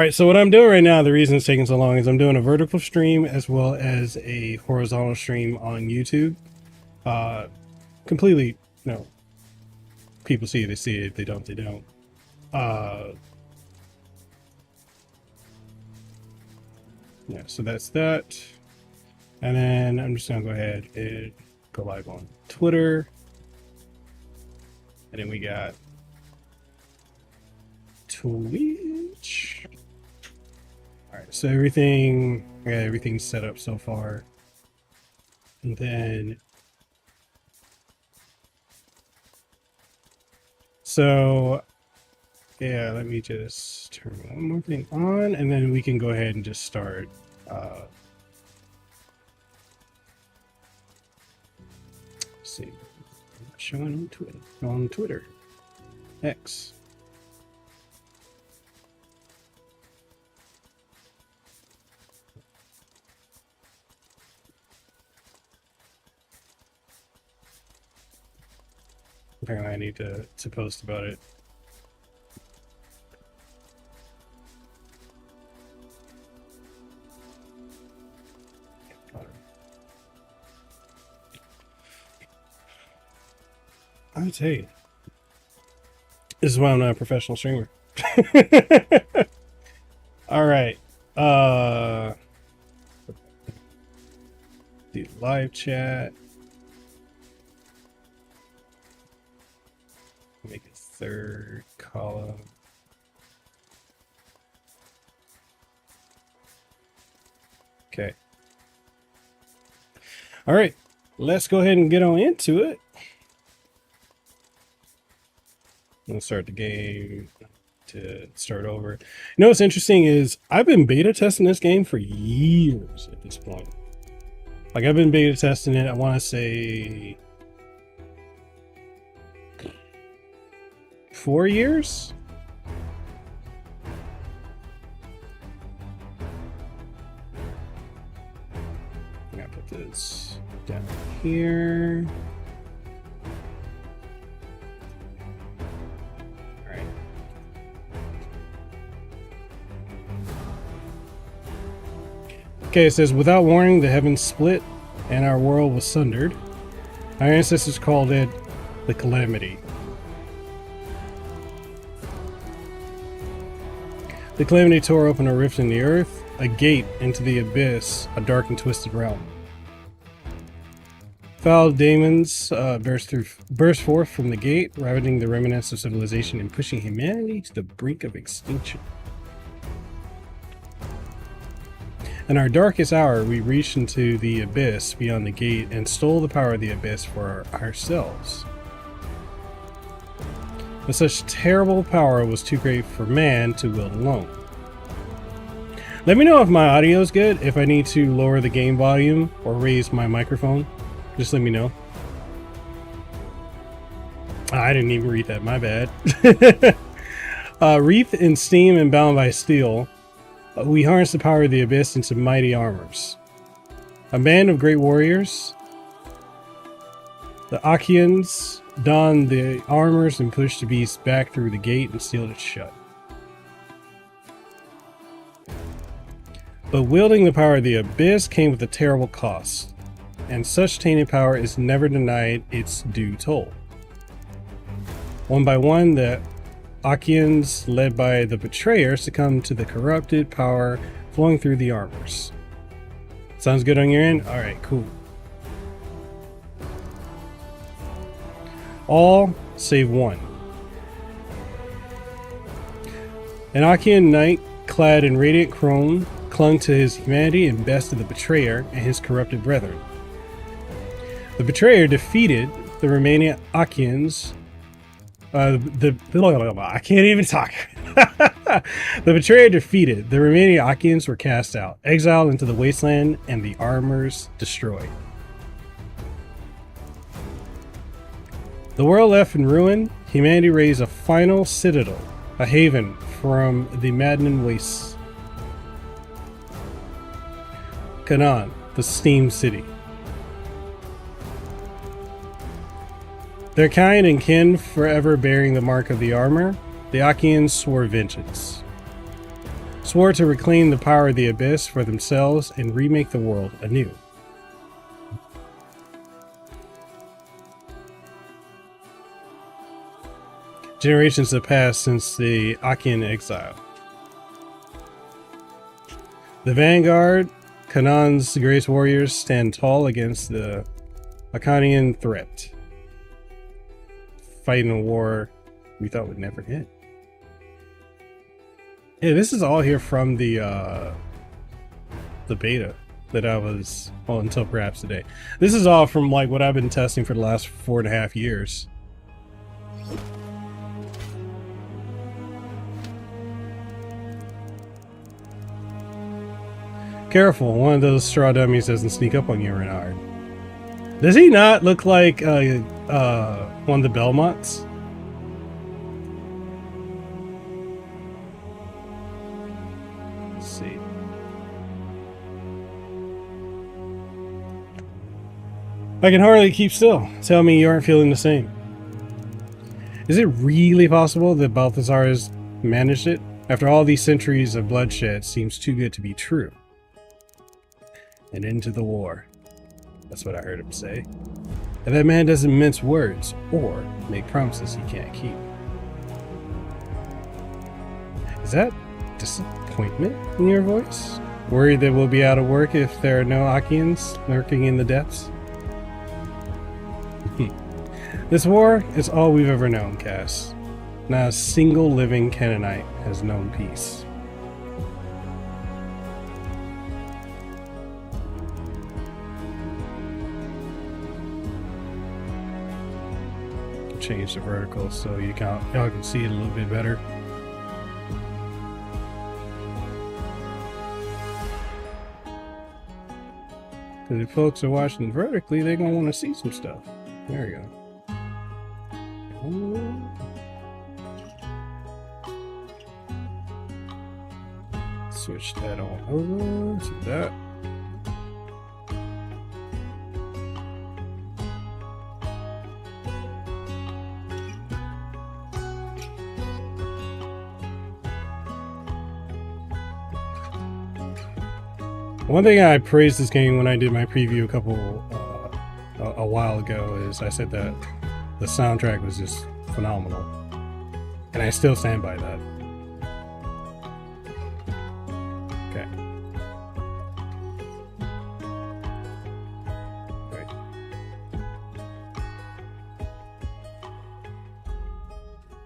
All right, so what I'm doing right now, the reason it's taking so long is I'm doing a vertical stream as well as a horizontal stream on YouTube. Completely, you know, people see it, they see it. If they don't, they don't. Yeah, so that's that. And then I'm just gonna go ahead and go live on Twitter. And then we got Twitch. All right, so everything's set up so far. And then, so yeah, let me just turn one more thing on, and then we can go ahead and just start. Let's see, showing on Twitter, X. Apparently I need to post about it. I tell you, this is why I'm not a professional streamer. All right. The live chat. Make a third column. Okay. All right. Let's go ahead and get on into it. I'm gonna start the game to start over. You know what's interesting is I've been beta testing this game for years at this point. Like I've been beta testing it, I want to say 4 years. I'm gonna put this down here. Okay, it says, without warning, the heavens split and our world was sundered. Our ancestors called it the Calamity. The Calamity tore open a rift in the earth, a gate into the abyss, a dark and twisted realm. Foul demons burst forth from the gate, ravaging the remnants of civilization and pushing humanity to the brink of extinction. In our darkest hour, we reached into the abyss beyond the gate and stole the power of the abyss for ourselves. But such terrible power was too great for man to wield alone. Let me know if my audio is good, if I need to lower the game volume or raise my microphone. Just let me know. I didn't even read that, my bad. Wreathed in steam and bound by steel, we harness the power of the abyss into mighty armors. A band of great warriors, the Achaeans, donned the armors and pushed the beast back through the gate and sealed it shut. But wielding the power of the abyss came with a terrible cost, and such tainted power is never denied its due toll. One by one, the Achaeans, led by the betrayer, succumbed to the corrupted power flowing through the armors. Sounds good on your end? Alright, cool. All save one. An Achaean knight, clad in radiant chrome, clung to his humanity and bested the betrayer and his corrupted brethren. The betrayer defeated the remaining Achaeans. I can't even talk. The betrayer defeated. The remaining Achaeans were cast out, exiled into the wasteland, and the armors destroyed. The world left in ruin, humanity raised a final citadel, a haven from the maddening wastes. Canaan, the Steam City. Their kind and kin forever bearing the mark of the armor, the Achaeans swore vengeance. swore to reclaim the power of the Abyss for themselves and remake the world anew. Generations have passed since the Achaean exile. The vanguard, Canaan's greatest warriors, stand tall against the Achaean threat, fighting a war we thought would never end. Yeah, this is all here from the beta that I was, well, until perhaps today. This is all from like what I've been testing for the last 4.5 years. Careful, one of those straw dummies doesn't sneak up on you, Renard. Does he not look like one of the Belmonts? Let's see. I can hardly keep still. Tell me you aren't feeling the same. Is it really possible that Balthazar has managed it? After all these centuries of bloodshed, it seems too good to be true. And into the war. That's what I heard him say. And that man doesn't mince words or make promises he can't keep. Is that disappointment in your voice? Worried that we'll be out of work if there are no Achaeans lurking in the depths? This war is all we've ever known, Cass. Not a single living Canaanite has known peace. Change the vertical so y'all can see it a little bit better. Because if folks are watching vertically, they're gonna want to see some stuff. There we go. Switch that on over to that. One thing I praised this game when I did my preview a while ago is I said that the soundtrack was just phenomenal, and I still stand by that. Okay. Right.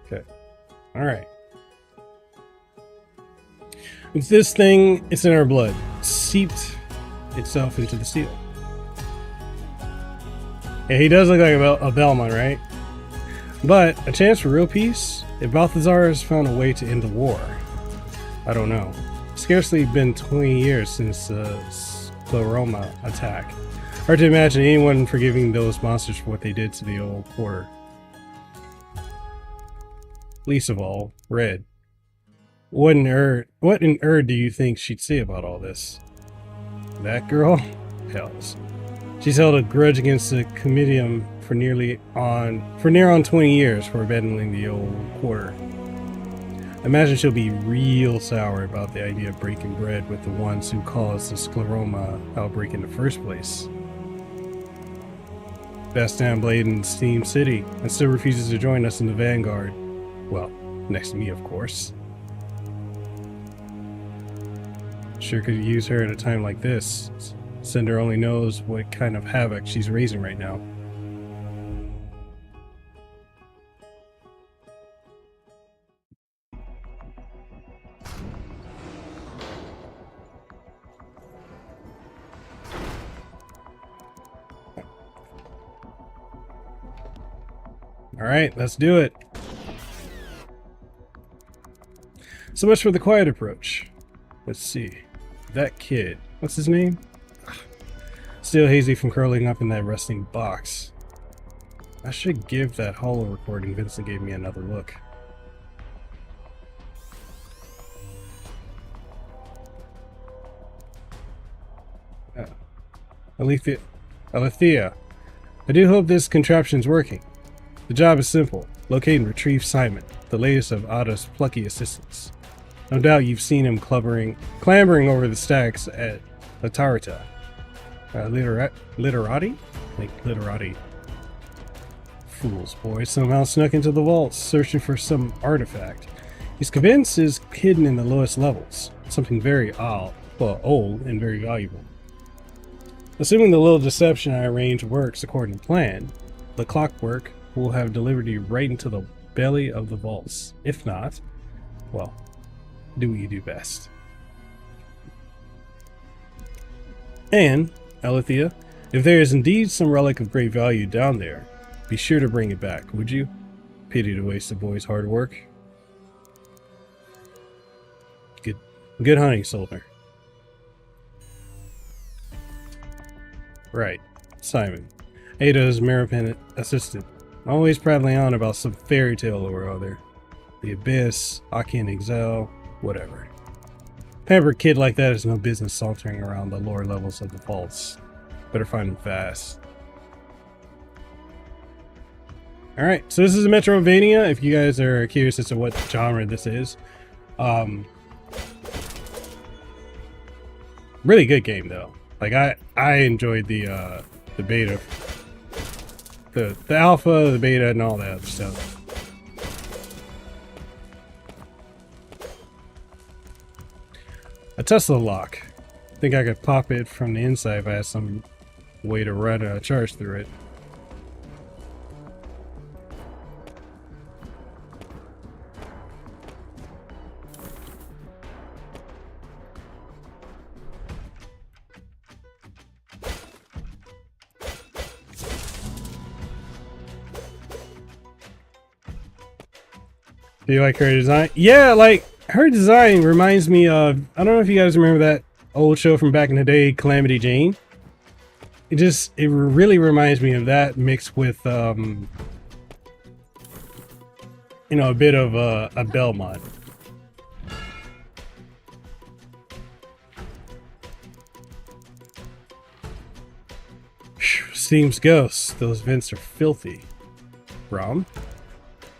Okay. All right. With this thing, it's in our blood. Seeped itself into the steel. Yeah, he does look like a Belmont, right? But a chance for real peace? If Balthazar has found a way to end the war, I don't know. It's scarcely been 20 years since the Scleroma attack. Hard to imagine anyone forgiving those monsters for what they did to the old quarter. Least of all, Red. What in Erd do you think she'd say about all this? That girl? Hells. She's held a grudge against the Comitium for near on 20 years for abandoning the old quarter. Imagine she'll be real sour about the idea of breaking bread with the ones who caused the Scleroma outbreak in the first place. Best damn blade in Steam City, and still refuses to join us in the vanguard. Well, next to me, of course. Sure could use her at a time like this. Cinder only knows what kind of havoc she's raising right now. Alright, let's do it. So much for the quiet approach. Let's see. That kid. What's his name? Still hazy from curling up in that rusting box. I should give that holo recording Vincent gave me another look. Alethea. I do hope this contraption's working. The job is simple. Locate and retrieve Simon, the latest of Ada's plucky assistants. No doubt you've seen him clambering over the stacks at Latarita. Literati? Like literati. Fools, boy, somehow snuck into the vaults, searching for some artifact. He's convinced is hidden in the lowest levels. Something very old and very valuable. Assuming the little deception I arranged works according to plan, the clockwork will have delivered you right into the belly of the vaults. If not, well, do what you do best. And, Alethea, if there is indeed some relic of great value down there, be sure to bring it back, would you? Pity to waste the boy's hard work. Good hunting, soldier. Right, Simon. Ada's Maripin assistant. Always prattling on about some fairy tale or other. The Abyss, Achaean Exile, whatever. Pampered kid like that has no business sauntering around the lower levels of the vaults. Better find him fast. Alright, so this is a Metroidvania, if you guys are curious as to what genre this is. Really good game though. Like I enjoyed the beta. The alpha, the beta, and all that other stuff. A Tesla lock. I think I could pop it from the inside if I had some way to run a charge through it. Do you like her design? Yeah, like her design reminds me of, I don't know if you guys remember that old show from back in the day, Calamity Jane. It really reminds me of that mixed with you know, a bit of a Belmont. Steam's ghosts, those vents are filthy. Rom?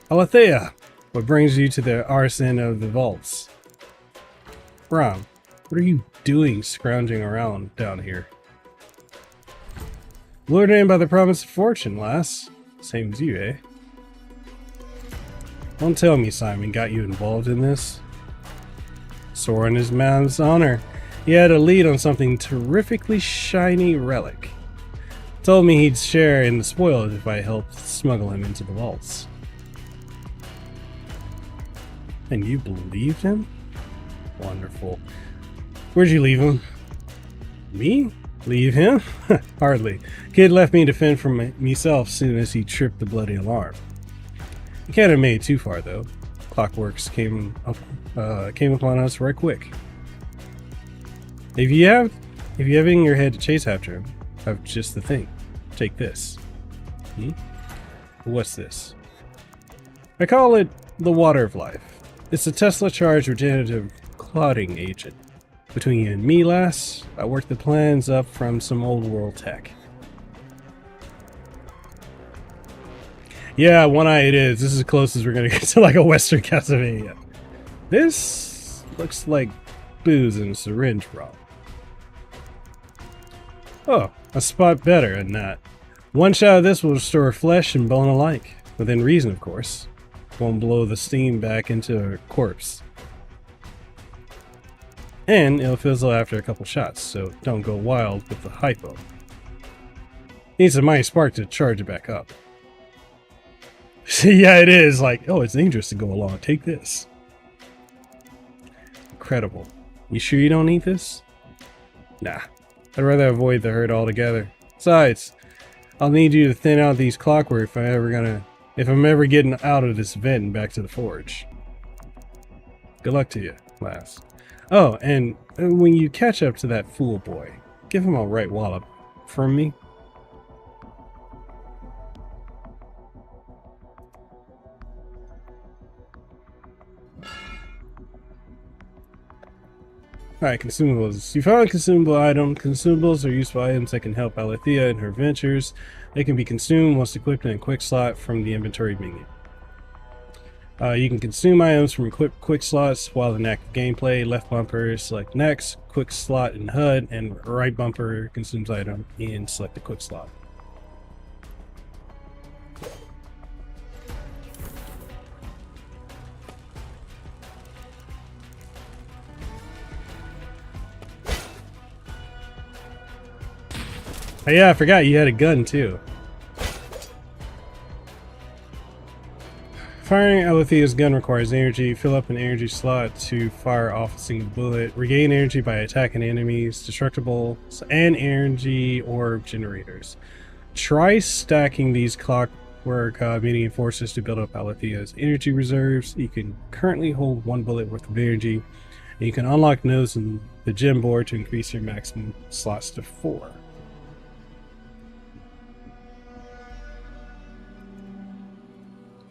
Alethea! What brings you to the arson of the vaults? Rom, what are you doing scrounging around down here? Lured in by the promise of fortune, lass. Same as you, eh? Don't tell me Simon got you involved in this. Swore on his man's honor. He had a lead on something terrifically shiny relic. Told me he'd share in the spoils if I helped smuggle him into the vaults. And you believed him? Wonderful. Where'd you leave him? Me? Leave him? Hardly. Kid left me to fend for myself soon as he tripped the bloody alarm. He can't have made it too far though. Clockworks came upon us right quick. If you have in your head to chase after him, I've just the thing. Take this. What's this? I call it the Water of Life. It's a Tesla-charged regenerative clotting agent. Between you and me, lass, I worked the plans up from some old world tech. Yeah, one eye it is. This is as close as we're gonna get to like a Western Castlevania. This looks like booze in a syringe, bro. Oh, a spot better than that. One shot of this will restore flesh and bone alike. Within reason, of course. Won't blow the steam back into a corpse. And it'll fizzle after a couple shots, so don't go wild with the hypo. Needs a mighty spark to charge it back up. Yeah, it is. Like, oh, it's dangerous to go along. Take this. Incredible. You sure you don't need this? Nah. I'd rather avoid the hurt altogether. Besides, I'll need you to thin out these clockwork if I'm ever getting out of this vent and back to the forge. Good luck to you, lass. Oh, and when you catch up to that fool boy, give him a right wallop from me. Alright, consumables. You found a consumable item. Consumables are useful items that can help Alethea in her ventures. They can be consumed once equipped in a quick slot from the inventory menu. You can consume items from equipped quick slots while in active gameplay. Left bumper, select next, quick slot in HUD, and right bumper consumes item in selected quick slot. Oh yeah, I forgot you had a gun too. Firing Alethea's gun requires energy. Fill up an energy slot to fire off a single bullet. Regain energy by attacking enemies, destructibles, and energy orb generators. Try stacking these clockwork medium forces to build up Alethea's energy reserves. You can currently hold 1 bullet worth of energy. And you can unlock nodes in the gem board to increase your maximum slots to 4.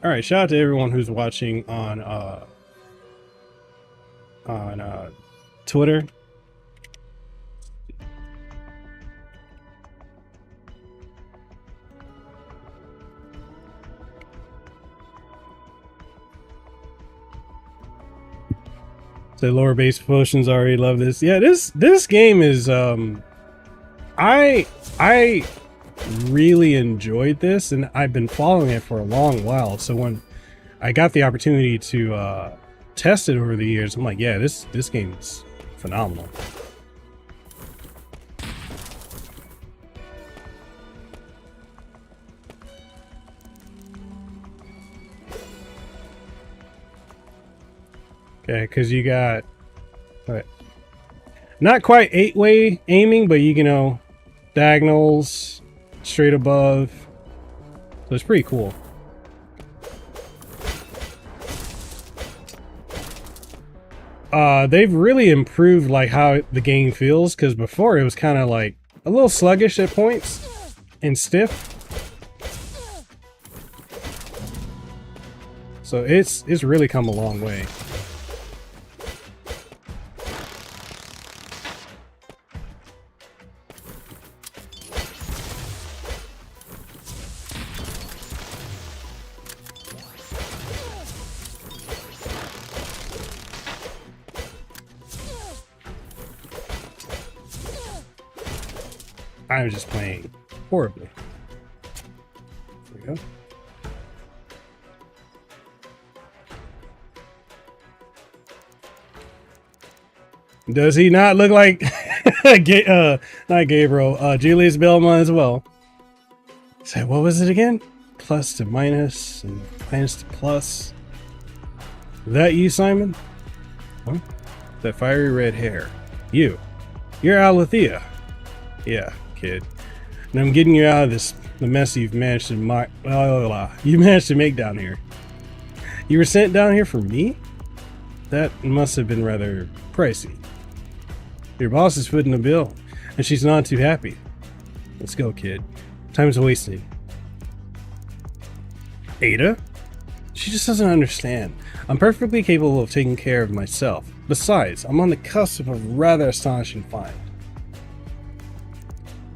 All right, shout out to everyone who's watching on Twitter. So lower base potions already love this. Yeah, this game is I really enjoyed this, and I've been following it for a long while. So when I got the opportunity to test it over the years, I'm like, yeah, this game is phenomenal. Okay, because you got what, not quite 8-way aiming, but you know, diagonals, straight above, so it's pretty cool. They've really improved like how the game feels, because before it was kind of like a little sluggish at points and stiff. So it's really come a long way. I'm just playing horribly. There we go. Does he not look like not Gabriel, Julius Belma as well? So what was it again? Plus to minus and minus to plus. Is that you, Simon? Huh? That fiery red hair. You're Alethea. Yeah, kid. And I'm getting you out of the mess you've managed to make down here. You were sent down here for me? That must have been rather pricey. Your boss is footing the bill, and she's not too happy. Let's go, kid. Time's wasting. Ada? She just doesn't understand. I'm perfectly capable of taking care of myself. Besides, I'm on the cusp of a rather astonishing find.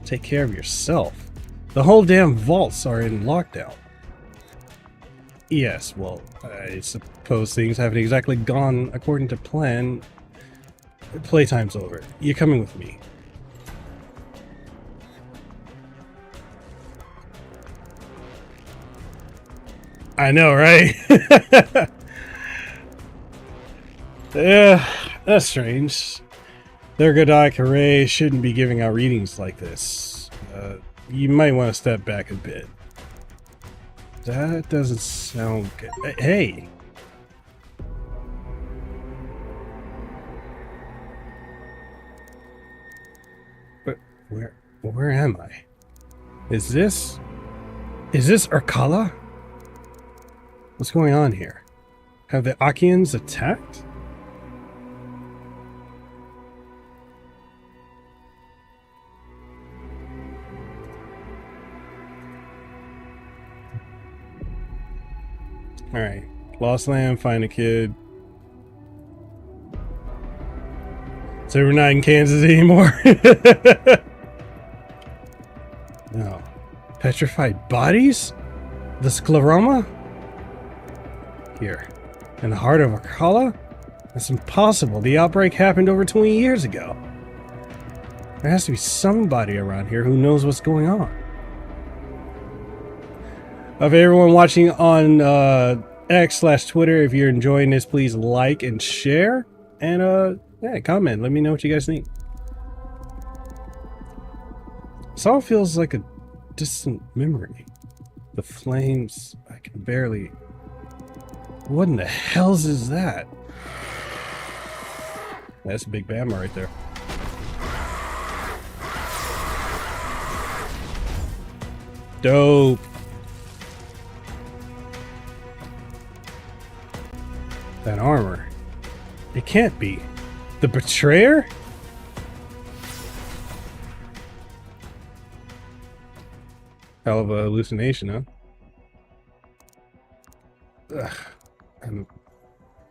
Take care of yourself. The whole damn vaults are in lockdown. Yes, well, I suppose things haven't exactly gone according to plan. Playtime's over. You're coming with me. I know, right? Yeah, that's strange. Thurgood Carre shouldn't be giving out readings like this. You might want to step back a bit. That doesn't sound good. Hey! But where am I? Is this Urkala? What's going on here? Have the Achaeans attacked? Alright. Lost land, find a kid. So we're not in Kansas anymore. No. Petrified bodies? The scleroma? Here. In the heart of Akala? That's impossible. The outbreak happened over 20 years ago. There has to be somebody around here who knows what's going on. Of everyone watching on X/Twitter, if you're enjoying this, please like and share. And yeah, comment. Let me know what you guys think. This all feels like a distant memory. The flames, I can barely... What in the hells is that? That's a big Bama right there. Dope. That armor. It can't be. The betrayer? Hell of a hallucination, huh? Ugh. I'm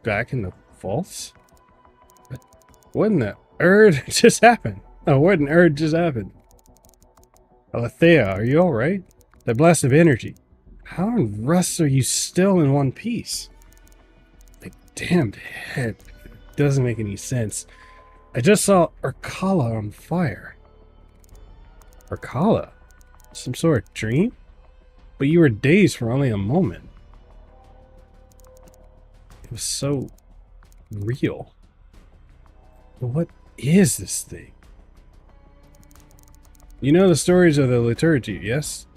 back in the vaults? But what in the erd just happened? Oh, what in erd just happened? Alethea, are you alright? That blast of energy. How in rust are you still in one piece? My damned head. It doesn't make any sense. I just saw Akala on fire. Akala? Some sort of dream? But you were dazed for only a moment. It was so real. But what is this thing? You know the stories of the liturgy, yes?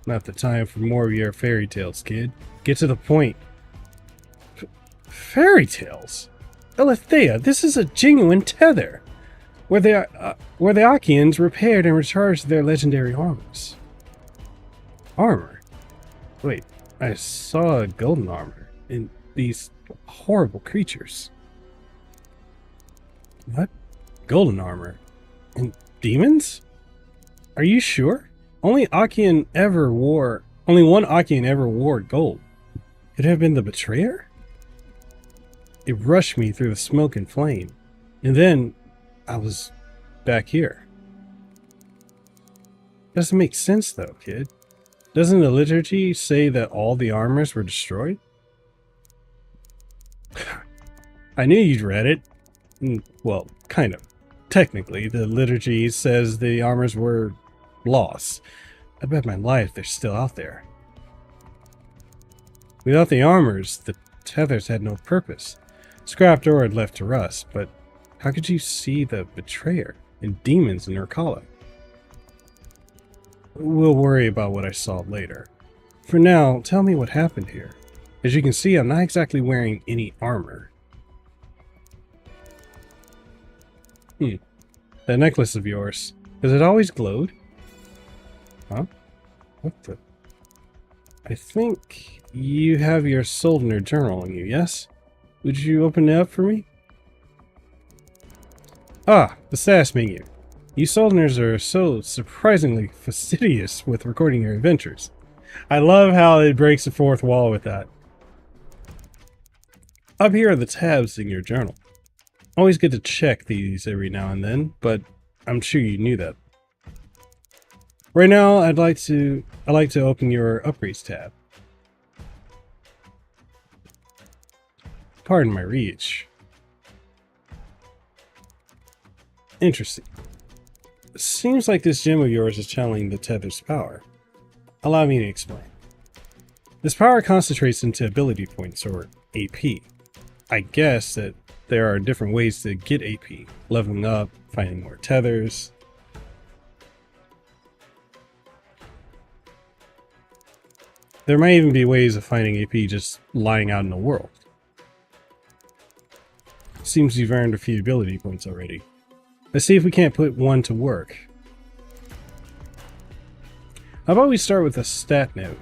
Not the time for more of your fairy tales, kid. Get to the point. Fairy tales? Alethea, this is a genuine tether, where the Achaeans repaired and recharged their legendary armors. Armor? Wait, I saw a golden armor in these horrible creatures. What? Golden armor? And demons? Are you sure? Only one Achaean ever wore gold. Could it have been the betrayer? It rushed me through the smoke and flame, and then I was back here. Doesn't make sense though, kid. Doesn't the liturgy say that all the armors were destroyed? I knew you'd read it. Well, kind of. Technically, the liturgy says the armors were lost. I bet my life they're still out there. Without the armors, the tethers had no purpose. Scrapped or had left to rust, but how could you see the betrayer and demons in Akala? We'll worry about what I saw later. For now, tell me what happened here. As you can see, I'm not exactly wearing any armor. That necklace of yours, has it always glowed? Huh? What the? I think you have your Soldner journal on you, yes? Would you open it up for me? Ah, the status menu. You Soldners are so surprisingly fastidious with recording your adventures. I love how it breaks the fourth wall with that. Up here are the tabs in your journal. Always good to check these every now and then, but I'm sure you knew that. Right now, I'd like to open your upgrades tab. Pardon my reach. Interesting. Seems like this gem of yours is channeling the tether's power. Allow me to explain. This power concentrates into ability points, or AP. I guess that there are different ways to get AP. Leveling up, finding more tethers. There might even be ways of finding AP just lying out in the world. Seems you've earned a few ability points already. Let's see if we can't put one to work. How about we start with a stat note?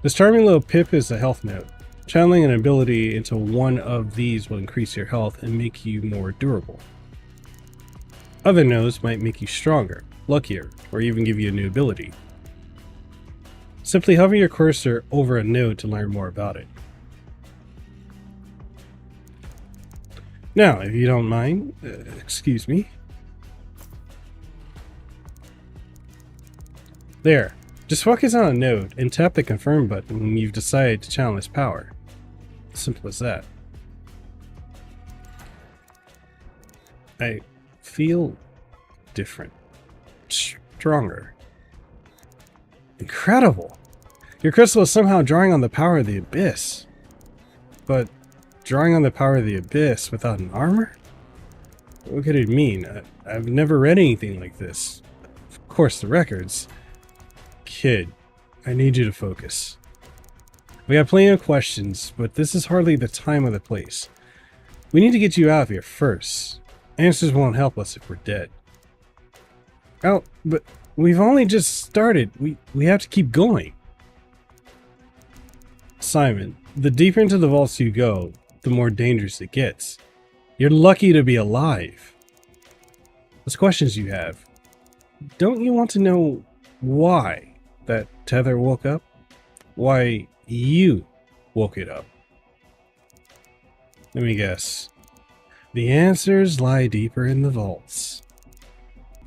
This charming little pip is a health note. Channeling an ability into one of these will increase your health and make you more durable. Other notes might make you stronger, luckier, or even give you a new ability. Simply hover your cursor over a node to learn more about it. Now, if you don't mind, excuse me. There, Just focus on a node and tap the confirm button when you've decided to channel its power. Simple as that. I feel different. Stronger. Incredible! Your crystal is somehow drawing on the power of the abyss. But drawing on the power of the abyss without an armor? What could it mean? I've never read anything like this. Of course, the records. Kid, I need you to focus. We have plenty of questions, but this is hardly the time or the place. We need to get you out of here first. Answers won't help us if we're dead. Oh, but we've only just started. We have to keep going. Simon, the deeper into the vaults you go, the more dangerous it gets. You're lucky to be alive. Those questions you have. Don't you want to know why that tether woke up? Why you woke it up? Let me guess. The answers lie deeper in the vaults.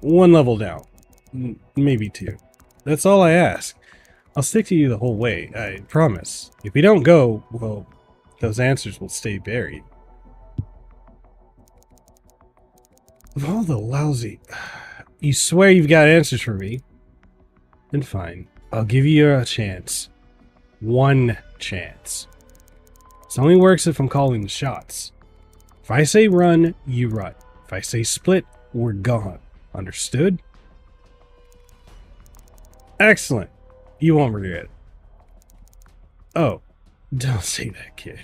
One level down. Maybe two. That's all I ask. I'll stick to you the whole way, I promise. If we don't go, well, those answers will stay buried. Of all the lousy... You swear you've got answers for me? Then fine. I'll give you a chance. One chance. This only works if I'm calling the shots. If I say run, you run. If I say split, we're gone. Understood? Excellent. You won't regret it. Oh, don't say that, kid.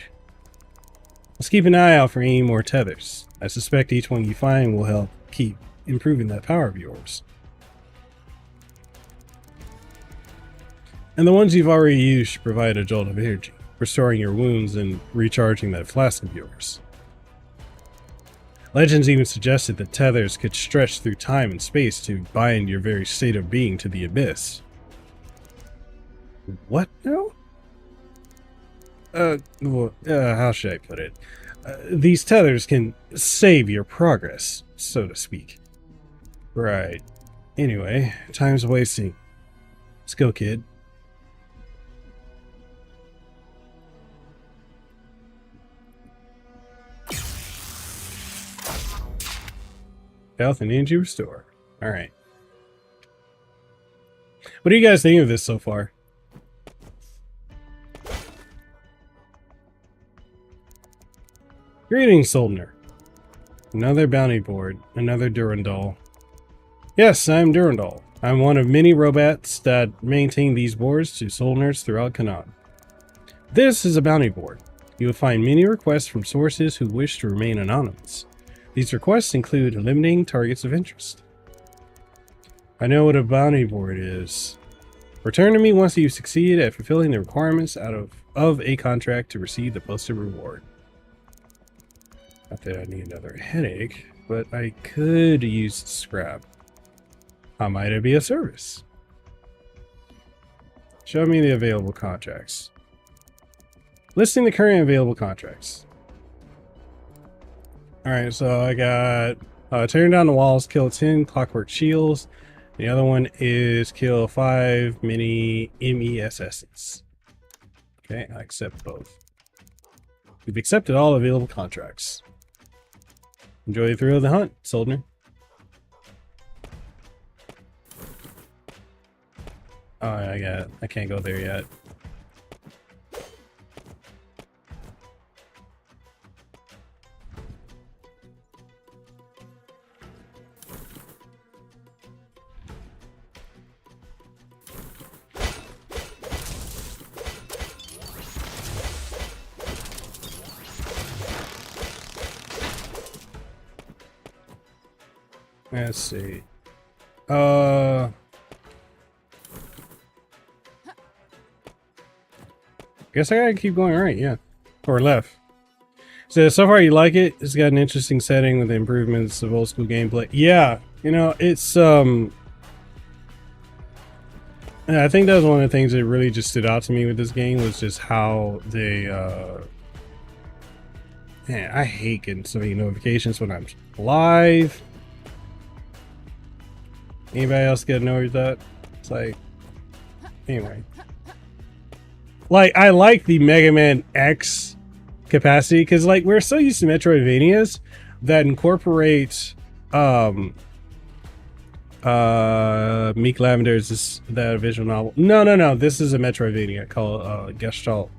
Let's keep an eye out for any more tethers. I suspect each one you find will help keep improving that power of yours. And the ones you've already used should provide a jolt of energy, restoring your wounds and recharging that flask of yours. Legends even suggested that tethers could stretch through time and space to bind your very state of being to the abyss. What now? How should I put it? These tethers can save your progress, so to speak. Right. Anyway, time's wasting. Let's go, kid. Health and energy restore. Alright. What do you guys think of this so far? Greetings, Soldner. Another bounty board. Another Durandal. Yes, I'm Durandal. I'm one of many robots that maintain these boards to Soldners throughout Canaan. This is a bounty board. You will find many requests from sources who wish to remain anonymous. These requests include eliminating targets of interest. I know what a bounty board is. Return to me once you succeed at fulfilling the requirements of a contract to receive the posted reward. Not that I need another headache, but I could use scrap. How might it be of service? Show me the available contracts. Listing the current available contracts. Alright, so I got tearing down the walls, kill 10 clockwork shields. The other one is kill 5 mini MESSs. Okay, I accept both. We've accepted all available contracts. Enjoy the thrill of the hunt, Soldner. Oh, I can't go there yet. Let's see. Guess I gotta keep going right, yeah. Or left. So far you like it? It's got an interesting setting with the improvements of old school gameplay. Yeah, you know, it's I think that was one of the things that really just stood out to me with this game was just how they man, I hate getting so many notifications when I'm live. Anybody else get annoyed with that? It's like, Anyway. Like, I like the Mega Man X capacity, because, like, we're so used to Metroidvanias that incorporate, Meek Lavender's, that visual novel. No, this is a Metroidvania called, Gestalt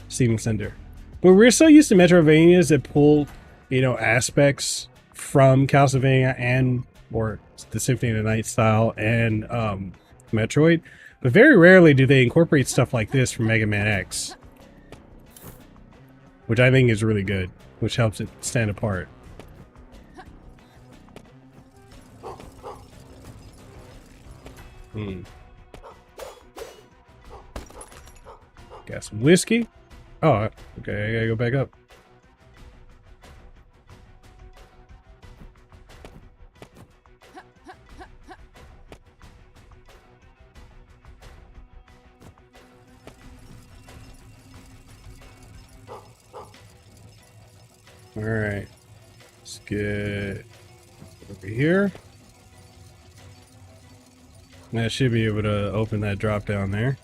Steam and Cinder. But we're so used to Metroidvanias that pull, you know, aspects from Castlevania and, or the Symphony of the Night style and, Metroid. But very rarely do they incorporate stuff like this from Mega Man X. Which I think is really good. Which helps it stand apart. Got some whiskey. Oh, okay, I gotta go back up. Alright. Let's get over here. And I should be able to open that drop down there.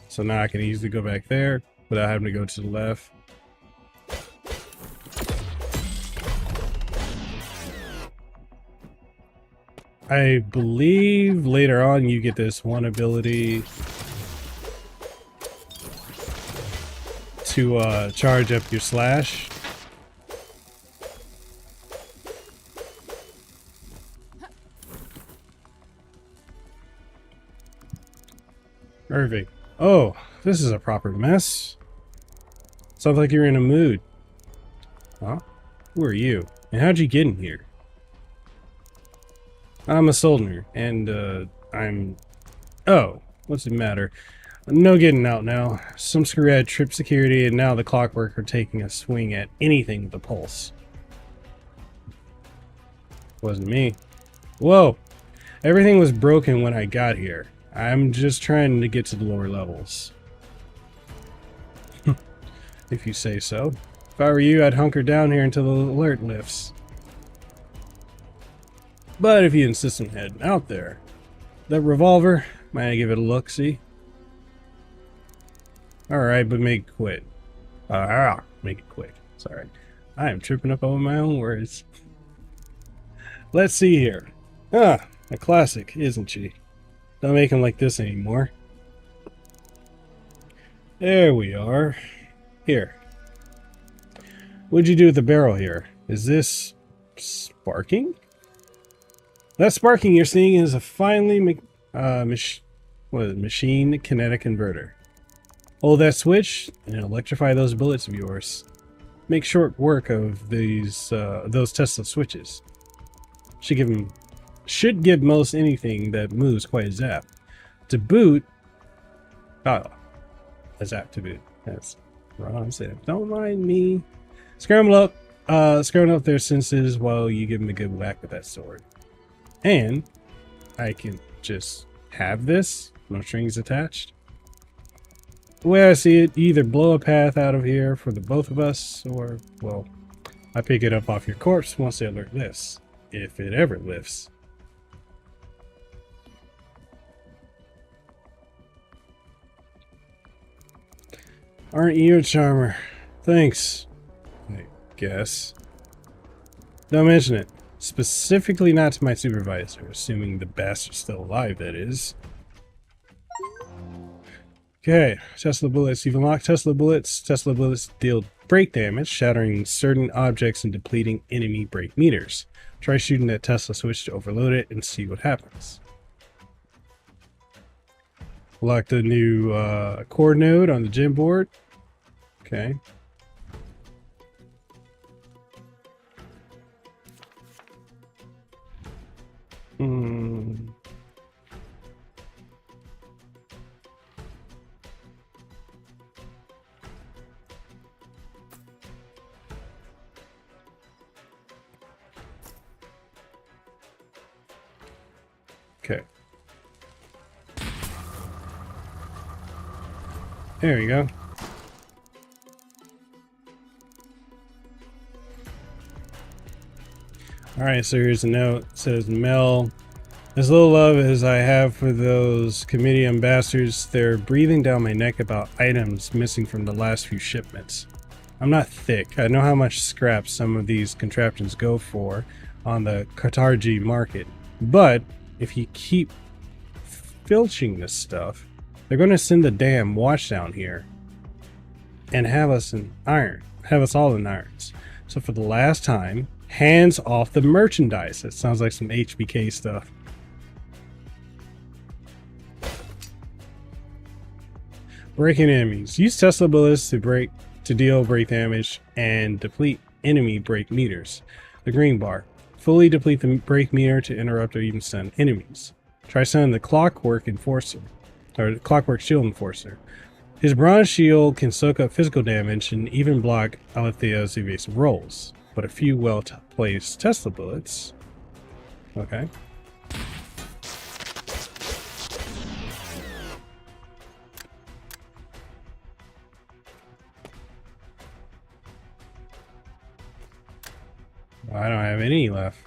So now I can easily go back there without having to go to the left. I believe later on you get this one ability to charge up your slash. Perfect. Oh, this is a proper mess. Sounds like you're in a mood. Huh? Who are you? And how'd you get in here? I'm a Soldner, and I'm... Oh, what's the matter? No getting out now. Some screw had tripped security, and now the clockwork are taking a swing at anything with a pulse. Wasn't me. Whoa! Everything was broken when I got here. I'm just trying to get to the lower levels. If you say so. If I were you, I'd hunker down here until the alert lifts. But if you insist on heading out there, that revolver, might I give it a look-see? Alright, but make it quick. Make it quick. Sorry. I am tripping up over my own words. Let's see here. Ah, a classic, isn't she? Don't make him like this anymore. There we are. Here. What'd you do with the barrel here? Is this sparking? That sparking you're seeing is a finely machine kinetic converter. Hold that switch and electrify those bullets of yours. Make short work of those Tesla switches. Should give most anything that moves quite a zap. To boot, a zap to boot. That's wrong. Don't mind me. Scramble up their senses while you give them a good whack with that sword. And I can just have this, no strings attached. The way I see it, you either blow a path out of here for the both of us, or, well, I pick it up off your corpse once the alert lifts. If it ever lifts. Aren't you a charmer? Thanks. I guess. Don't mention it. Specifically not to my supervisor, assuming the bastard's still alive, that is. Okay, Tesla bullets. You've unlocked Tesla bullets. Tesla bullets deal break damage, shattering certain objects and depleting enemy break meters. Try shooting that Tesla switch to overload it and see what happens. Lock the new core node on the gym board. Okay. Okay. There we go. Alright, so here's a note. It says Mel As little love as I have for those committee ambassadors, they're breathing down my neck about items missing from the last few shipments. I'm not thick. I know how much scrap some of these contraptions go for on the Katarji market. But if you keep filching this stuff, they're going to send the damn watch down here and have us all in irons. So for the last time, hands off the merchandise. That sounds like some HBK stuff. Breaking enemies. Use Tesla bullets to deal break damage and deplete enemy break meters. The green bar. Fully deplete the break meter to interrupt or even stun enemies. Try stunning the Clockwork Enforcer, or Clockwork Shield Enforcer. His bronze shield can soak up physical damage and even block Alethea's evasive rolls, but a few well-placed Tesla bullets. Okay. Well, I don't have any left.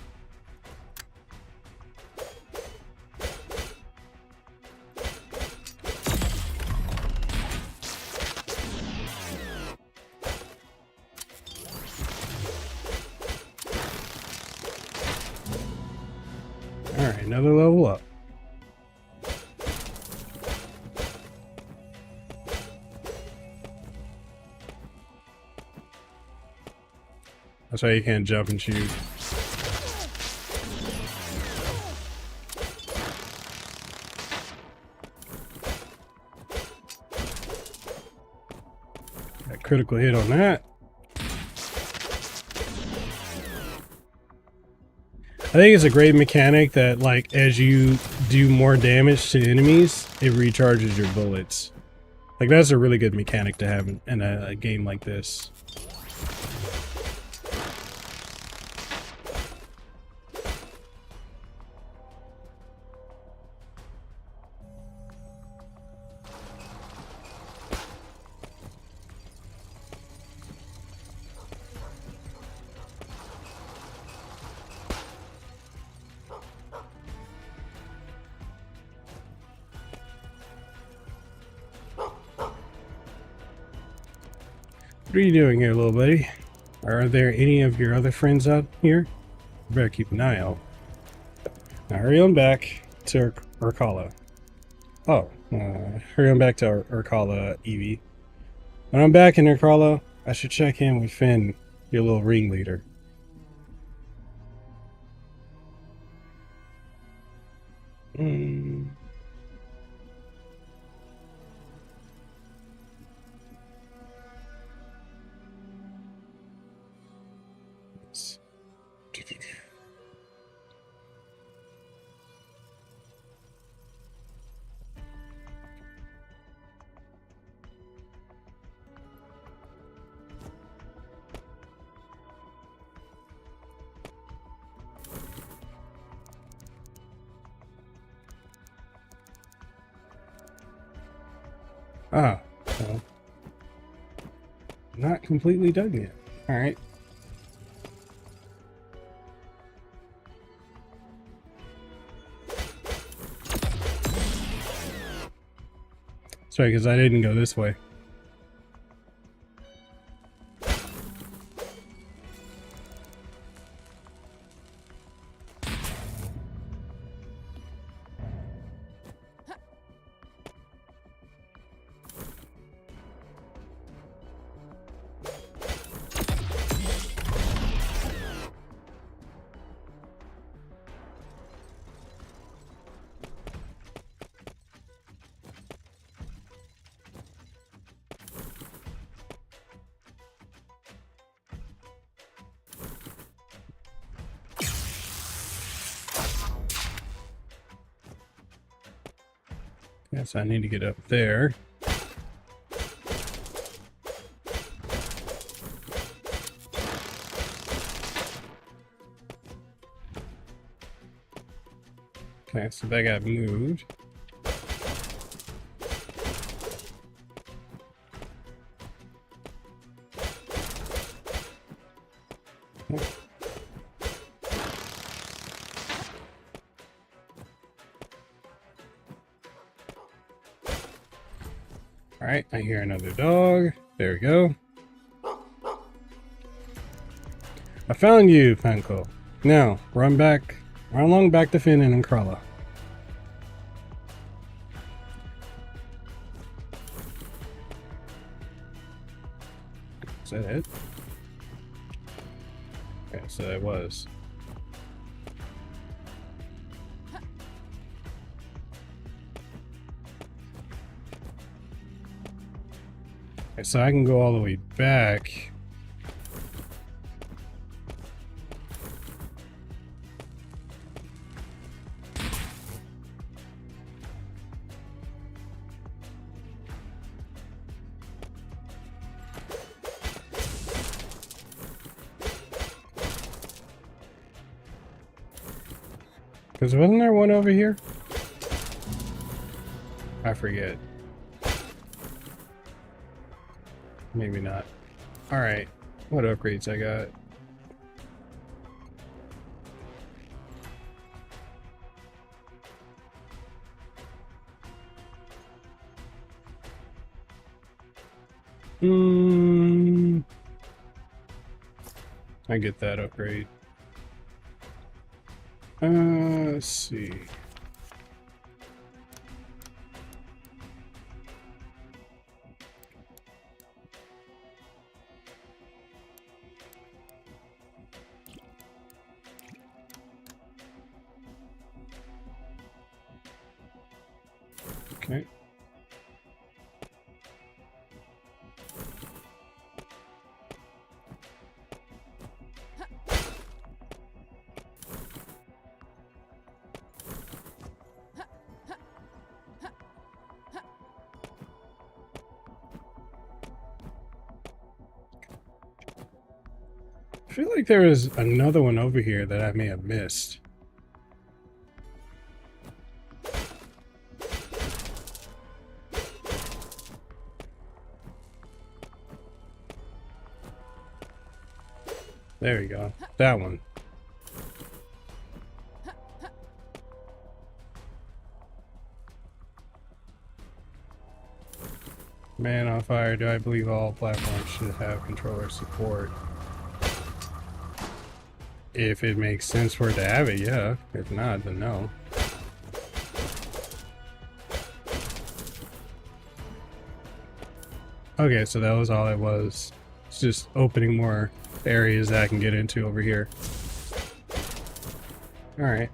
Alright, another level up. That's why you can't jump and shoot. Got critical hit on that. I think it's a great mechanic that, like, as you do more damage to enemies, it recharges your bullets. Like, that's a really good mechanic to have in a game like this. What are you doing here, little buddy? Are there any of your other friends out here? You better keep an eye out. Now hurry on back to Urkala. Oh, hurry on back to Urkala, Evie. When I'm back in Urkala, I should check in with Finn, your little ringleader. Ah, well, not completely done yet. All right. Sorry, because I didn't go this way. Guess I need to get up there. Okay, so that got moved. Alright, I hear another dog. There we go. I found you, Panko. Now, run along back to Finn and Krala. Is that it? Okay, so that was. Okay, so I can go all the way back. Because wasn't there one over here? I forget. Maybe not. Alright. What upgrades I got? I get that upgrade. Let's see. Okay. I feel like there is another one over here that I may have missed. There we go. That one. Man on Fire, do I believe all platforms should have controller support? If it makes sense for it to have it, yeah. If not, then no. Okay, so that was all it was. It's just opening more areas that I can get into over here. Alright.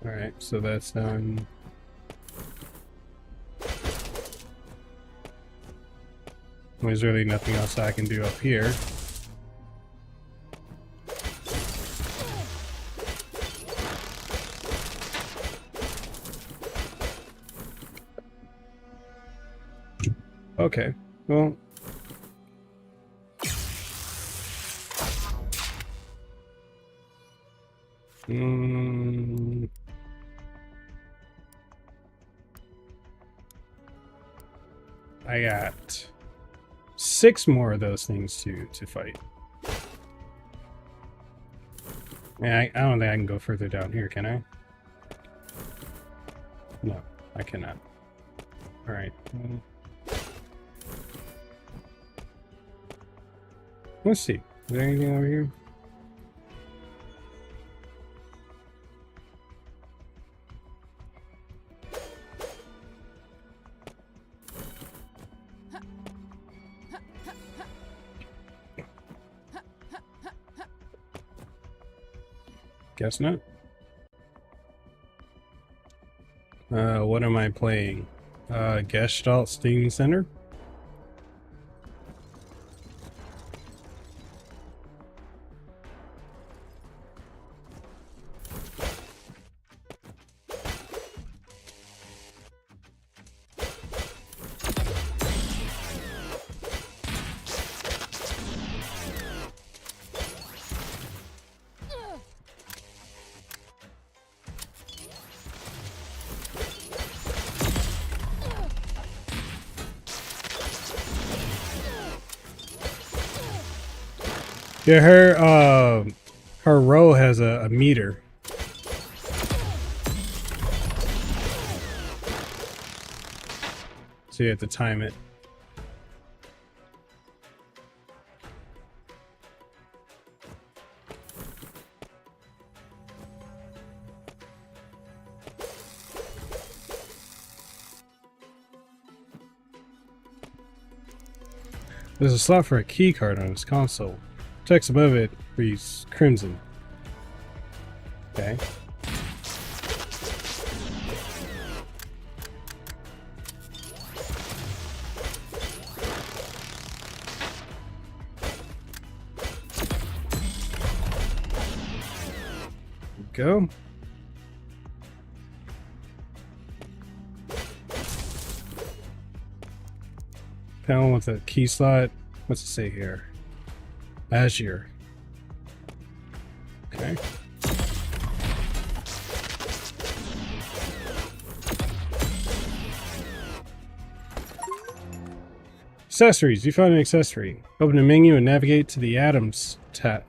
Alright, so that's done. There's really nothing else I can do up here. Okay, well. I got 6 more of those things to fight. Yeah, I don't think I can go further down here, can I? No, I cannot. Alright. Let's see. Is there anything over here? Guess not. What am I playing? Gestalt Steam and Cinder? Yeah, her row has a meter. So you have to time it. There's a slot for a key card on this console. Text above it reads Crimson. Okay. Go. Panel with a key slot. What's it say here? Azure. Okay. Accessories. You found an accessory. Open the menu and navigate to the items tab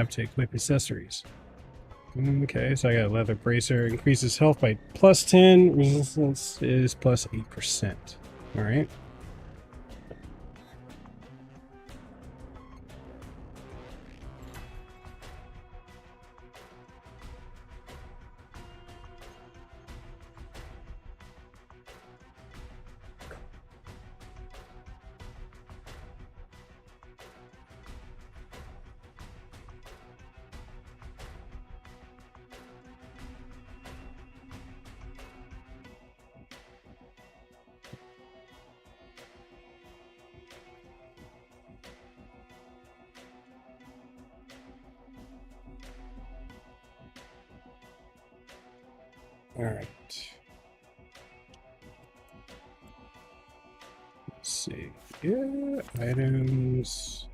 to equip accessories. Okay, so I got a leather bracer. Increases health by +10. Resistance is +8%. Alright. Alright. Let's see. Yeah, items.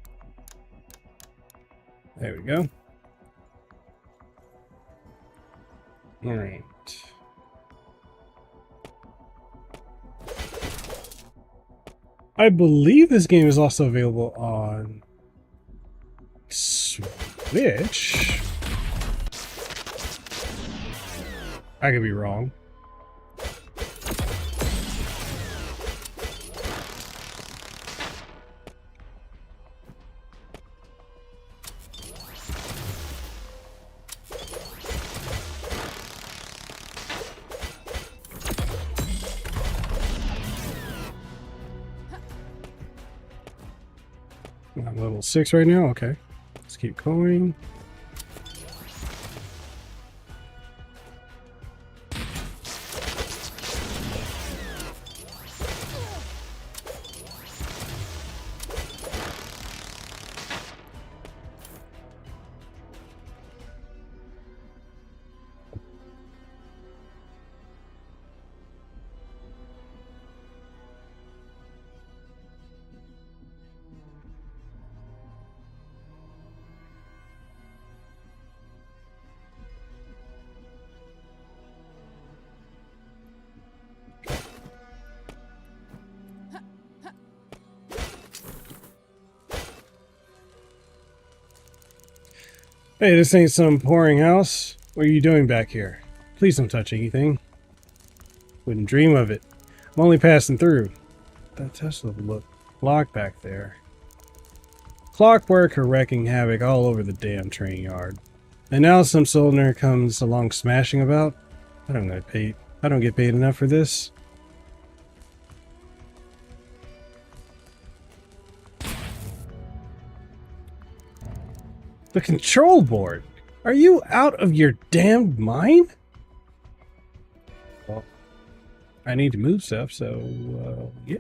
There we go. Alright. I believe this game is also available on Switch. I could be wrong. I'm level 6 right now. Okay, let's keep going. Hey, this ain't some boring house. What are you doing back here? Please don't touch anything. Wouldn't dream of it. I'm only passing through. That Tesla look locked back there. Clockwork are wreaking havoc all over the damn train yard. And now some soldner comes along smashing about. I don't get paid enough for this. The control board? Are you out of your damned mind? Well, I need to move stuff, so, yeah.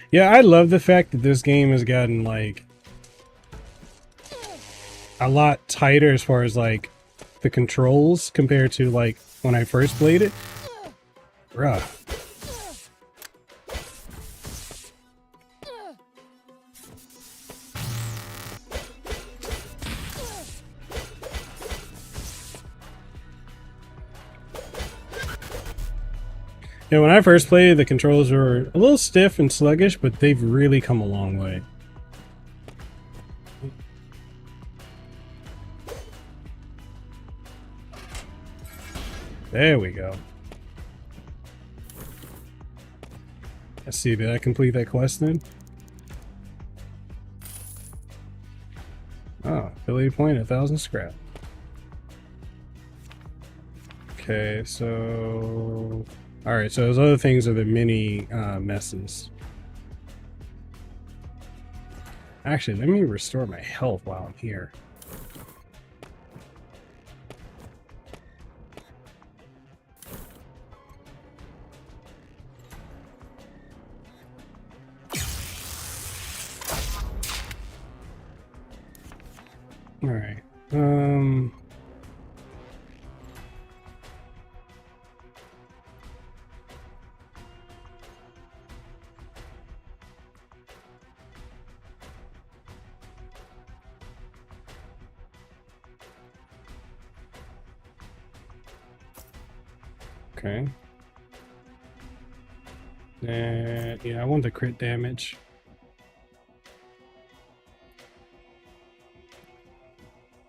Yeah, I love the fact that this game has gotten like a lot tighter as far as like the controls compared to like when I first played it. Rough. Yeah, when I first played, the controls were a little stiff and sluggish, but they've really come a long way. There we go. Let's see, did I complete that quest then? Oh, ability point, 1,000 scrap. Okay, so... Alright, so those other things are the mini messes. Actually, let me restore my health while I'm here. Alright, okay. And yeah, I want the crit damage.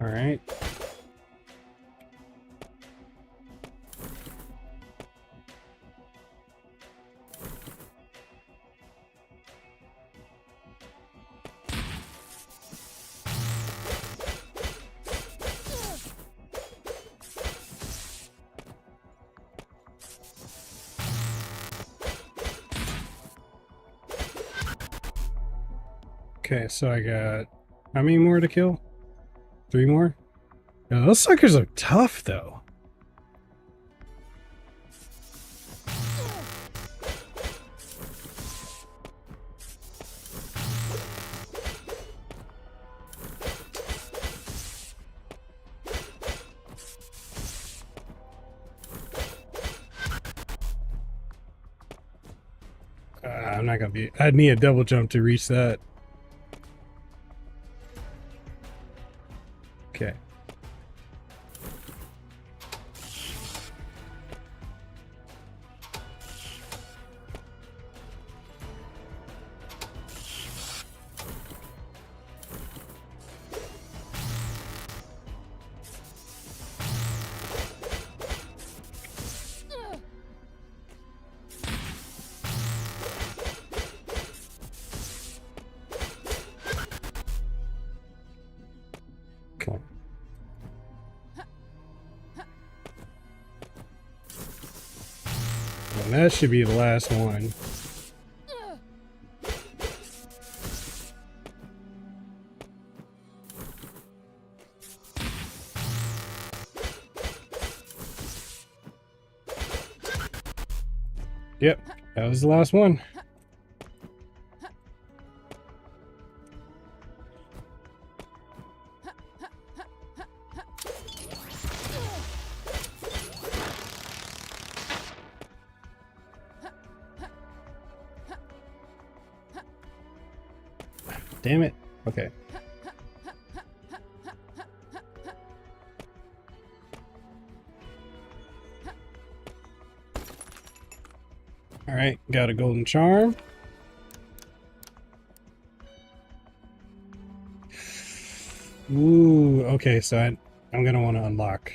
All right. Okay, so I got how many more to kill? 3 more? Yeah, those suckers are tough though. I'm not gonna be. I'd need a double jump to reach that. Okay. Okay. And that should be the last one. Yep, that was the last one. Damn it. Okay. All right, got a golden charm. Ooh, okay, so I'm gonna want to unlock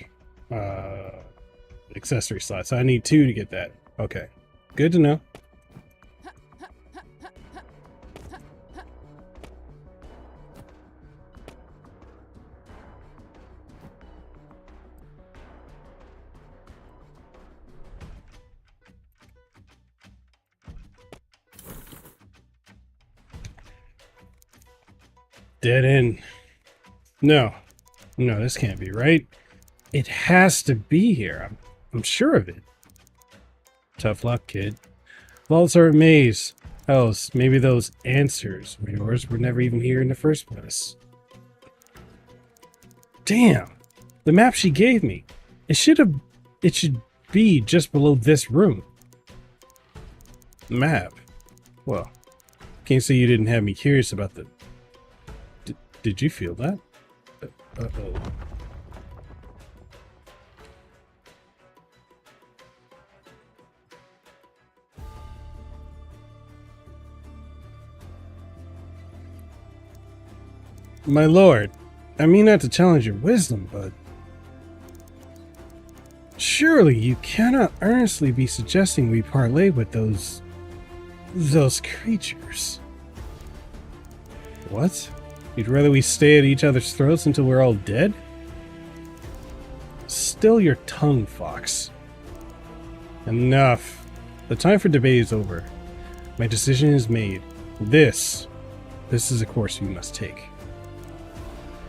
accessory slot. So I need 2 to get that. Okay, good to know. Dead end. No, this can't be right. It has to be here. I'm sure of it. Tough luck, kid. Vaults are a maze. Oh, maybe those answers were yours were never even here in the first place. Damn! The map she gave me. It should be just below this room. Map? Well, can't say you didn't have me curious about the... Did you feel that? Uh-oh. My lord, I mean not to challenge your wisdom, but... surely you cannot earnestly be suggesting we parlay with those creatures. What? You'd rather we stay at each other's throats until we're all dead? Still your tongue, Fox. Enough. The time for debate is over. My decision is made. This is a course we must take.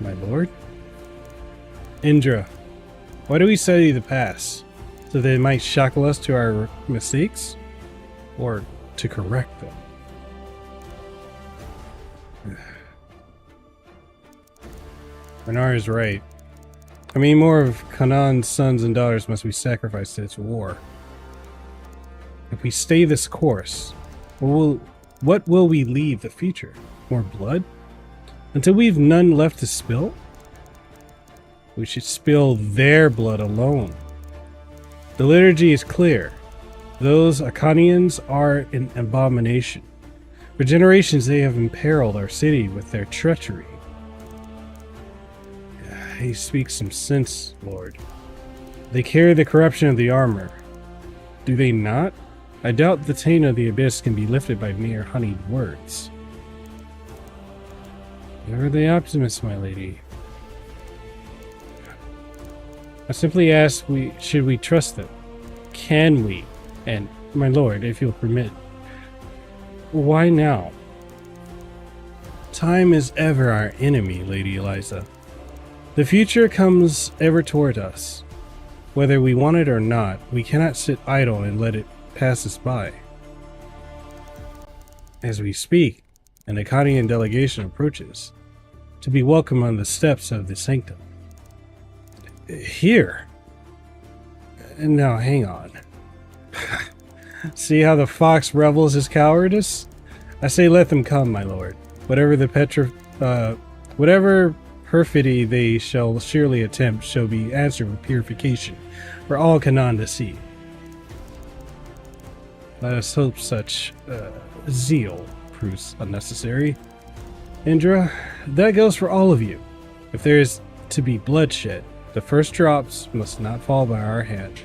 My lord? Indra, why do we study the past? So that it might shackle us to our mistakes? Or to correct them? Renar is right. I mean, more of Canaan's sons and daughters must be sacrificed to its war. If we stay this course, what will we leave the future? More blood? Until we've none left to spill? We should spill their blood alone. The liturgy is clear. Those Acanians are an abomination. For generations they have imperiled our city with their treachery. He speaks some sense, Lord. They carry the corruption of the armor. Do they not? I doubt the taint of the abyss can be lifted by mere honeyed words. You're the optimist, my lady. I simply ask, should we trust them? Can we? And, my lord, if you'll permit, why now? Time is ever our enemy, Lady Eliza. The future comes ever toward us. Whether we want it or not, we cannot sit idle and let it pass us by. As we speak, an Acadian delegation approaches, to be welcomed on the steps of the sanctum. Here? Now, hang on. See how the fox revels his cowardice? I say let them come, my lord. Whatever perfidy they shall surely attempt shall be answered with purification for all Canaan to see. Let us hope such zeal proves unnecessary. Indra, that goes for all of you. If there is to be bloodshed, the first drops must not fall by our hand.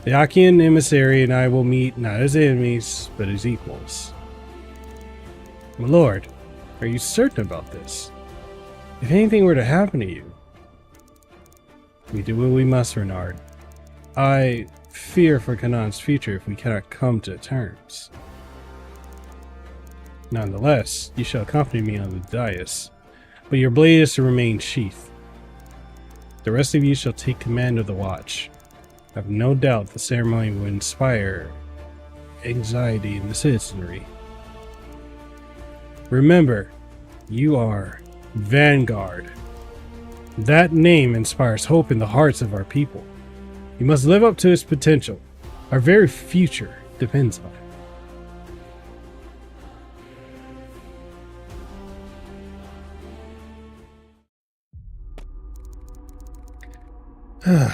The Achaean emissary and I will meet not as enemies, but as equals. My lord, are you certain about this? If anything were to happen to you, we do what we must, Renard. I fear for Canaan's future if we cannot come to terms. Nonetheless, you shall accompany me on the dais, but your blade is to remain sheathed. The rest of you shall take command of the watch. I have no doubt the ceremony will inspire anxiety in the citizenry. Remember, you are Vanguard. That name inspires hope in the hearts of our people. You must live up to its potential. Our very future depends on it.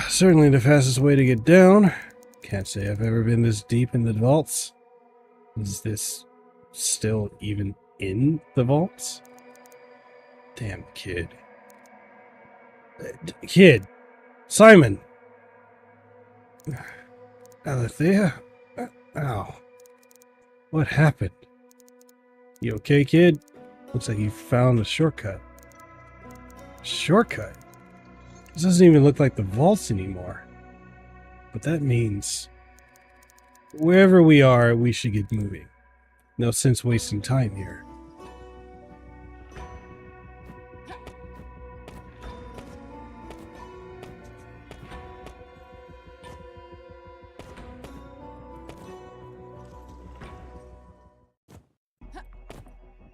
Certainly the fastest way to get down. Can't say I've ever been this deep in the vaults. Is this still even in the vaults? Damn kid. Kid! Simon! Alethea? Ow. What happened? You okay, kid? Looks like you found a shortcut. Shortcut? This doesn't even look like the vaults anymore. But that means... wherever we are, we should get moving. No sense wasting time here.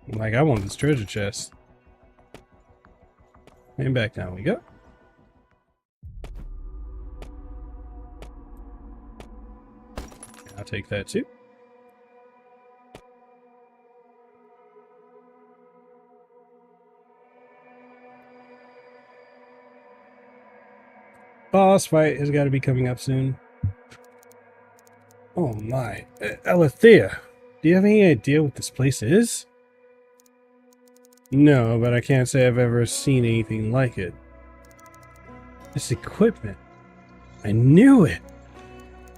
Like, I want this treasure chest. And back down we go. I'll take that too. Boss fight has got to be coming up soon. Oh my. Alethea, do you have any idea what this place is? No, but I can't say I've ever seen anything like it. This equipment. I knew it.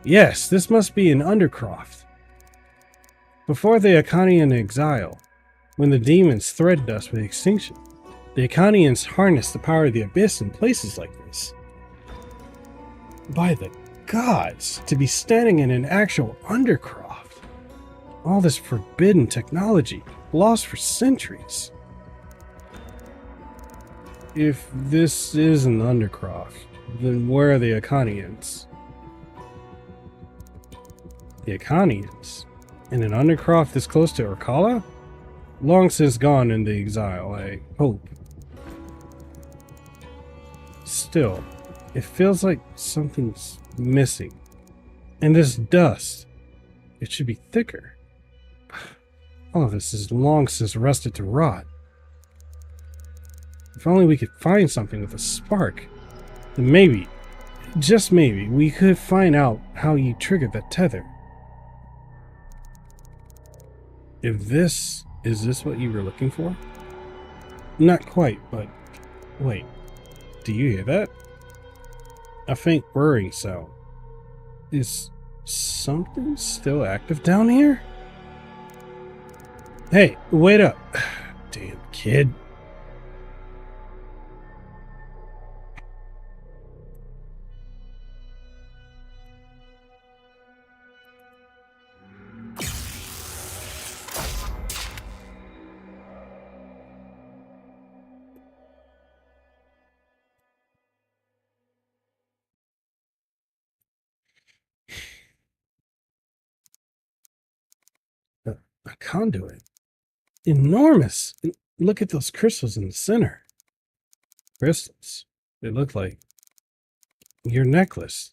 Yes, this must be an Undercroft. Before the Iconian exile, when the demons threatened us with extinction, the Iconians harnessed the power of the Abyss in places like this. By the gods, to be standing in an actual Undercroft. All this forbidden technology, lost for centuries. If this is an Undercroft, then where are the Iconians? The Iconians? In an Undercroft this close to Urkala? Long since gone into exile, I hope. Still, it feels like something's missing. And this dust, it should be thicker. All of this is long since rusted to rot. If only we could find something with a spark, then maybe, just maybe, we could find out how you triggered that tether. Is this what you were looking for? Not quite, but wait, do you hear that? A faint whirring sound. Is something still active down here? Hey, wait up. Damn kid. A conduit. Enormous. Look at those crystals in the center. Crystals. They look like your necklace.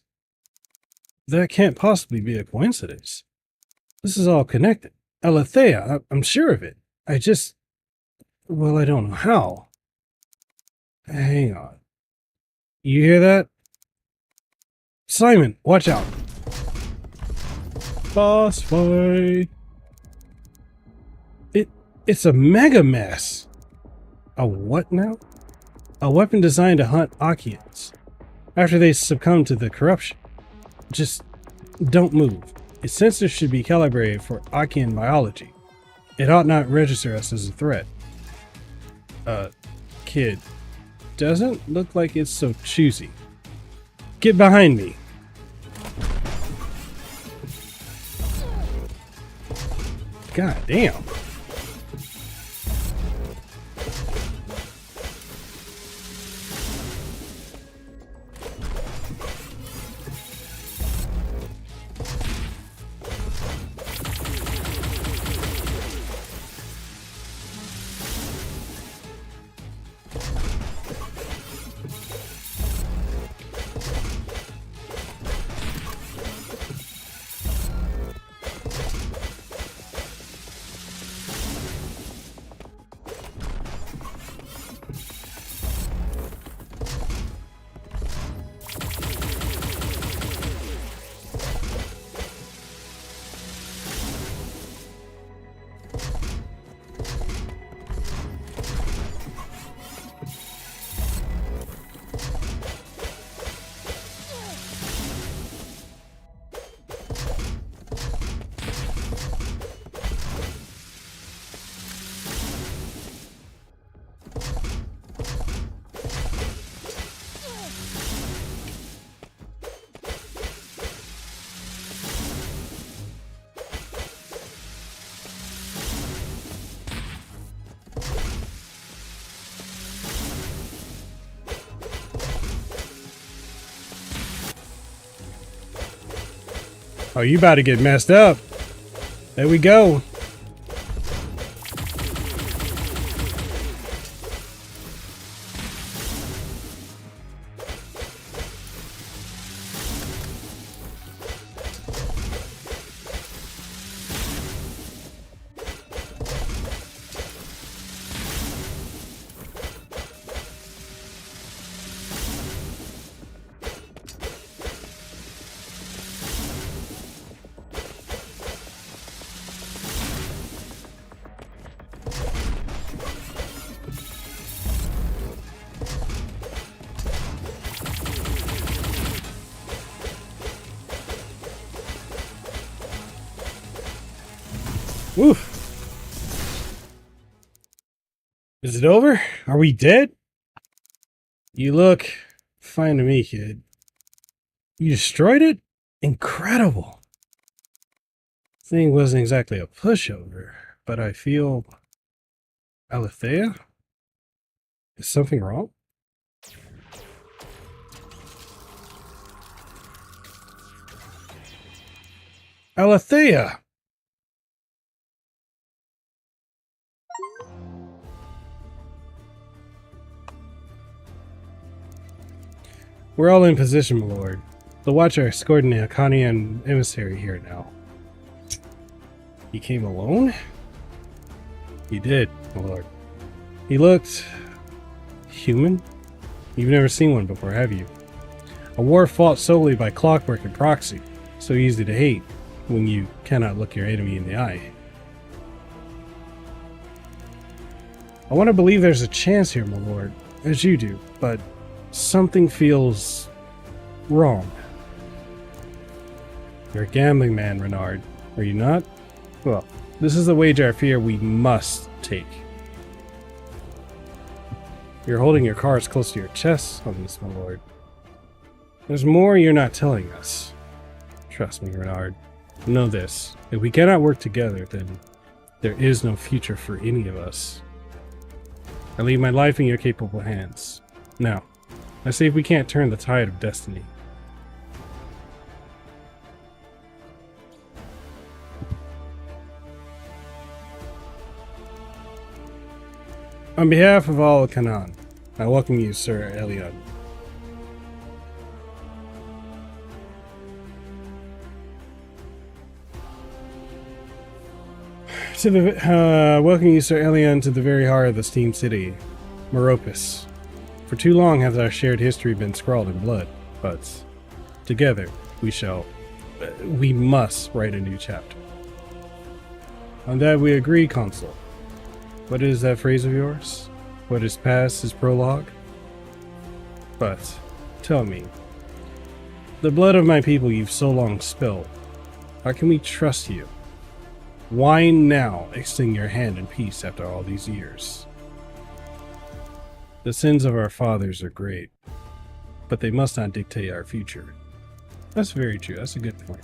That can't possibly be a coincidence. This is all connected. Alethea, I'm sure of it. Well, I don't know how. Hang on. You hear that? Simon, watch out. Boss fight. It's a mega mess. A what now? A weapon designed to hunt Achaeans after they succumb to the corruption. Just don't move. Its sensors should be calibrated for Achaean biology. It ought not register us as a threat. Kid, doesn't look like it's so choosy. Get behind me. God damn. Oh, you about to get messed up. There we go. Oof. Is it over? Are we dead? You look fine to me, kid. You destroyed it? Incredible. Thing wasn't exactly a pushover, but I feel... Alethea? Is something wrong? Alethea! We're all in position, my lord. The Watcher escorted an Akanian emissary here now. He came alone? He did, my lord. He looked... human? You've never seen one before, have you? A war fought solely by clockwork and proxy. So easy to hate when you cannot look your enemy in the eye. I want to believe there's a chance here, my lord, as you do, but something feels wrong. You're a gambling man, Renard, are you not? Well, this is the wager I fear we must take. You're holding your cards close to your chest on this, my lord. There's more you're not telling us. Trust me, Renard. Know this. If we cannot work together, then there is no future for any of us. I leave my life in your capable hands. Now, let's see if we can't turn the tide of destiny. On behalf of all of Canaan, I welcome you, Sir Elion. Welcome you, Sir Elion, to the very heart of the steamed city, Meropis. For too long has our shared history been scrawled in blood, but together we must write a new chapter. On that we agree, Consul. What is that phrase of yours? What is past is prologue? But, tell me, the blood of my people you've so long spilled, how can we trust you? Why now extend your hand in peace after all these years? The sins of our fathers are great, but they must not dictate our future. That's very true. That's a good point.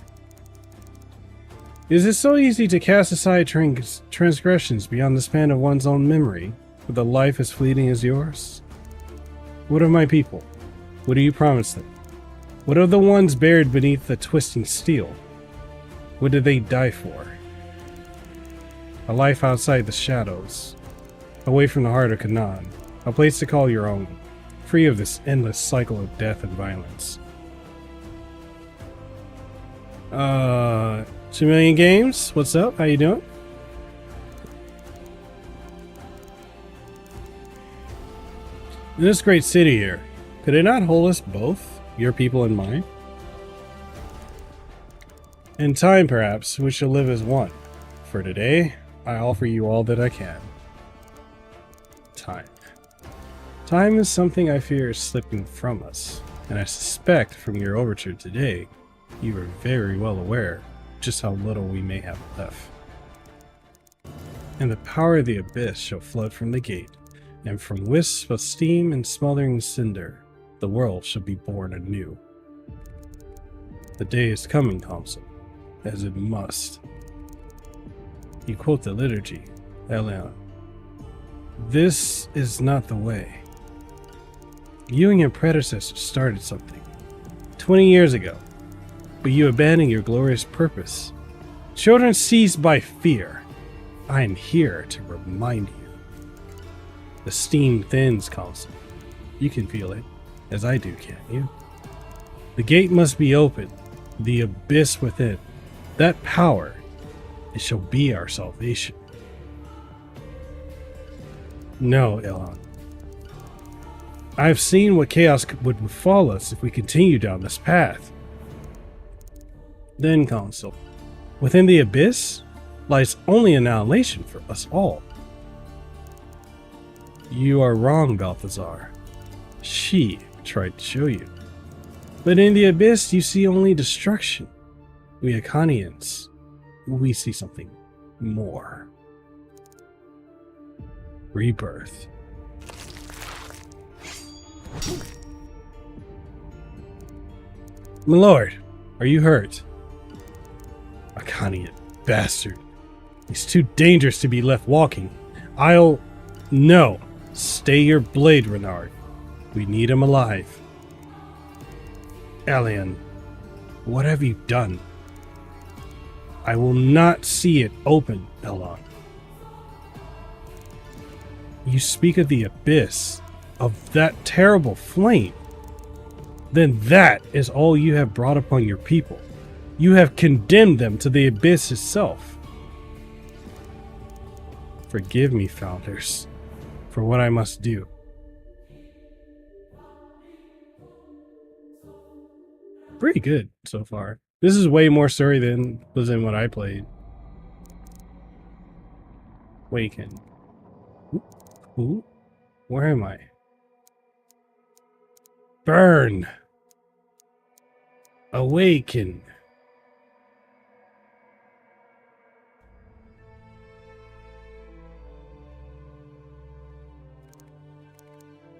Is it so easy to cast aside transgressions beyond the span of one's own memory, with a life as fleeting as yours? What of my people? What do you promise them? What of the ones buried beneath the twisting steel? What did they die for? A life outside the shadows, away from the heart of Canaan, a place to call your own, free of this endless cycle of death and violence. 2 Million Games, what's up? How you doing? In this great city here, could it not hold us both, your people and mine? In time, perhaps, we shall live as one. For today, I offer you all that I can. Time. Time is something I fear is slipping from us, and I suspect from your overture today, you are very well aware just how little we may have left. And the power of the abyss shall flood from the gate, and from wisps of steam and smoldering cinder, the world shall be born anew. The day is coming, Consul, as it must. You quote the liturgy, Elion. This is not the way. You and your predecessors started something 20 years ago, but you abandoned your glorious purpose. Children seized by fear. I am here to remind you. The steam thins, Consul. You can feel it, as I do, can't you? The gate must be open, the abyss within. That power, it shall be our salvation. No, Elon. I have seen what chaos would befall us if we continue down this path. Then, Consul, within the abyss lies only annihilation for us all. You are wrong, Balthazar. She tried to show you. But in the abyss you see only destruction. We Iconians, we see something more. Rebirth. My lord, are you hurt? Akanian bastard. He's too dangerous to be left walking. No. Stay your blade, Renard. We need him alive. Alien, what have you done? I will not see it open, Elon. You speak of the abyss, of that terrible flame. Then that is all you have brought upon your people. You have condemned them to the abyss itself. Forgive me, Founders, for what I must do. Pretty good so far. This is way more story than was in what I played. Waken. Ooh. Where am I? Burn. Awaken.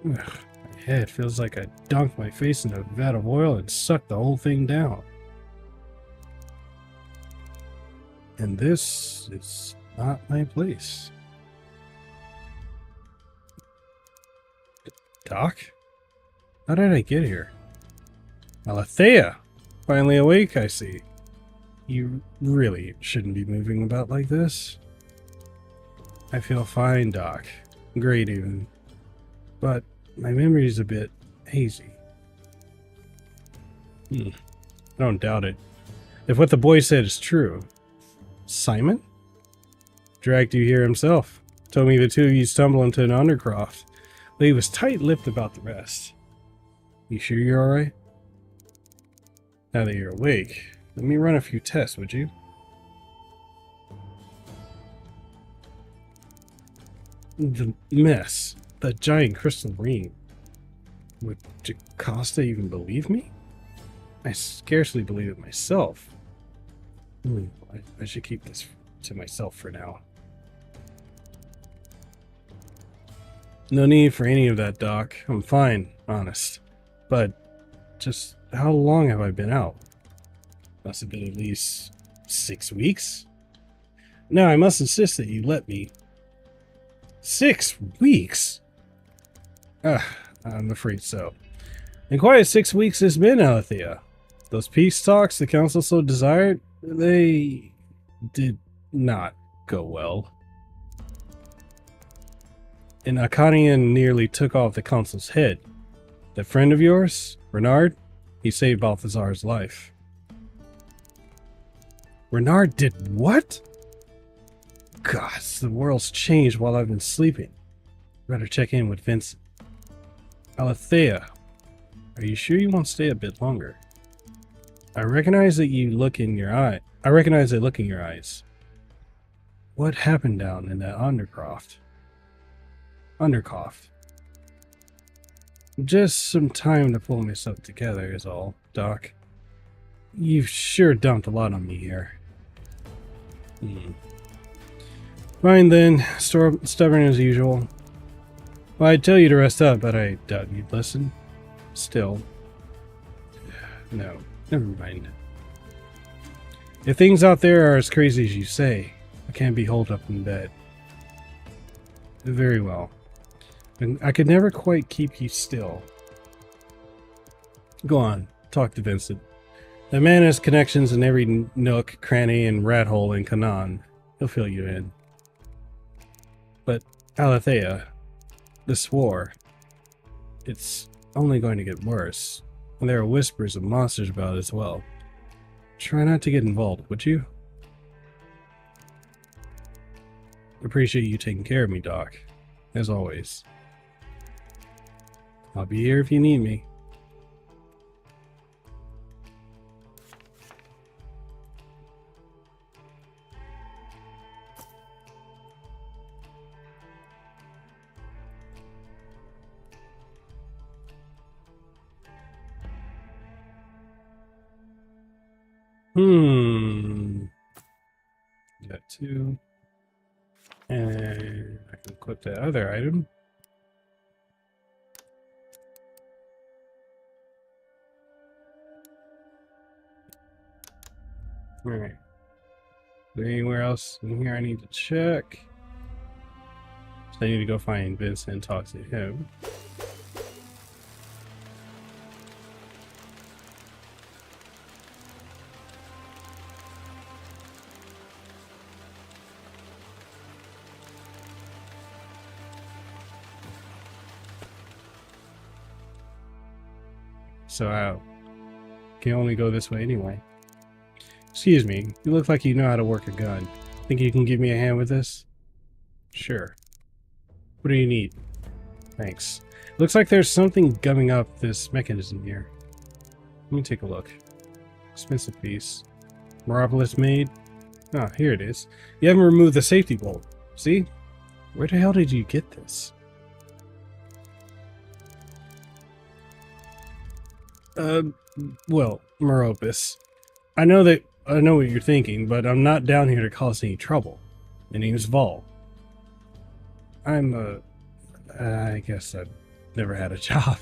Ugh, my head feels like I dunked my face in a vat of oil and sucked the whole thing down. And this is not my place. Doc? How did I get here? Alethea! Finally awake, I see. You really shouldn't be moving about like this. I feel fine, Doc. Great, even. But my memory's a bit hazy. I don't doubt it. If what the boy said is true. Simon? Dragged you here himself. Told me the two of you stumbled into an undercroft. But he was tight-lipped about the rest. You sure you're alright? Now that you're awake, let me run a few tests, would you? The mess. That giant crystal ring. Would Jocasta even believe me? I scarcely believe it myself. I should keep this to myself for now. No need for any of that, Doc. I'm fine, honest. But just how long have I been out? Must have been at least 6 weeks? Now I must insist that you let me. 6 weeks? I'm afraid so. And quite 6 weeks has been, Alethea. Those peace talks the council so desired, they did not go well. An Akanian nearly took off the consul's head. That friend of yours, Renard, he saved Balthazar's life. Renard did what? Gosh, the world's changed while I've been sleeping. Better check in with Vincent. Alethea, are you sure you won't stay a bit longer? I recognize that look in your eyes. What happened down in that undercroft? Just some time to pull myself together is all, Doc. You've sure dumped a lot on me here. Fine then, stubborn as usual. Well, I'd tell you to rest up, but I doubt you'd listen. Still. No, never mind. If things out there are as crazy as you say, I can't be holed up in bed. Very well. And I could never quite keep you still. Go on, talk to Vincent. The man has connections in every nook, cranny, and rat hole in Canaan. He'll fill you in. But, Alethea, this war, it's only going to get worse. And there are whispers of monsters about it as well. Try not to get involved, would you? Appreciate you taking care of me, Doc. As always. I'll be here if you need me. Got 2. equip that other item. Alright. Is there anywhere else in here I need to check? So I need to go find Vincent and talk to him. So I can only go this way anyway. Excuse me, you look like you know how to work a gun. Think you can give me a hand with this? Sure. What do you need? Thanks. Looks like there's something gumming up this mechanism here. Let me take a look. Expensive piece. Meropolis made? Ah, here it is. You haven't removed the safety bolt. See? Where the hell did you get this? Well, Meropis. I know what you're thinking, but I'm not down here to cause any trouble. My name's Vol. I guess I've never had a job.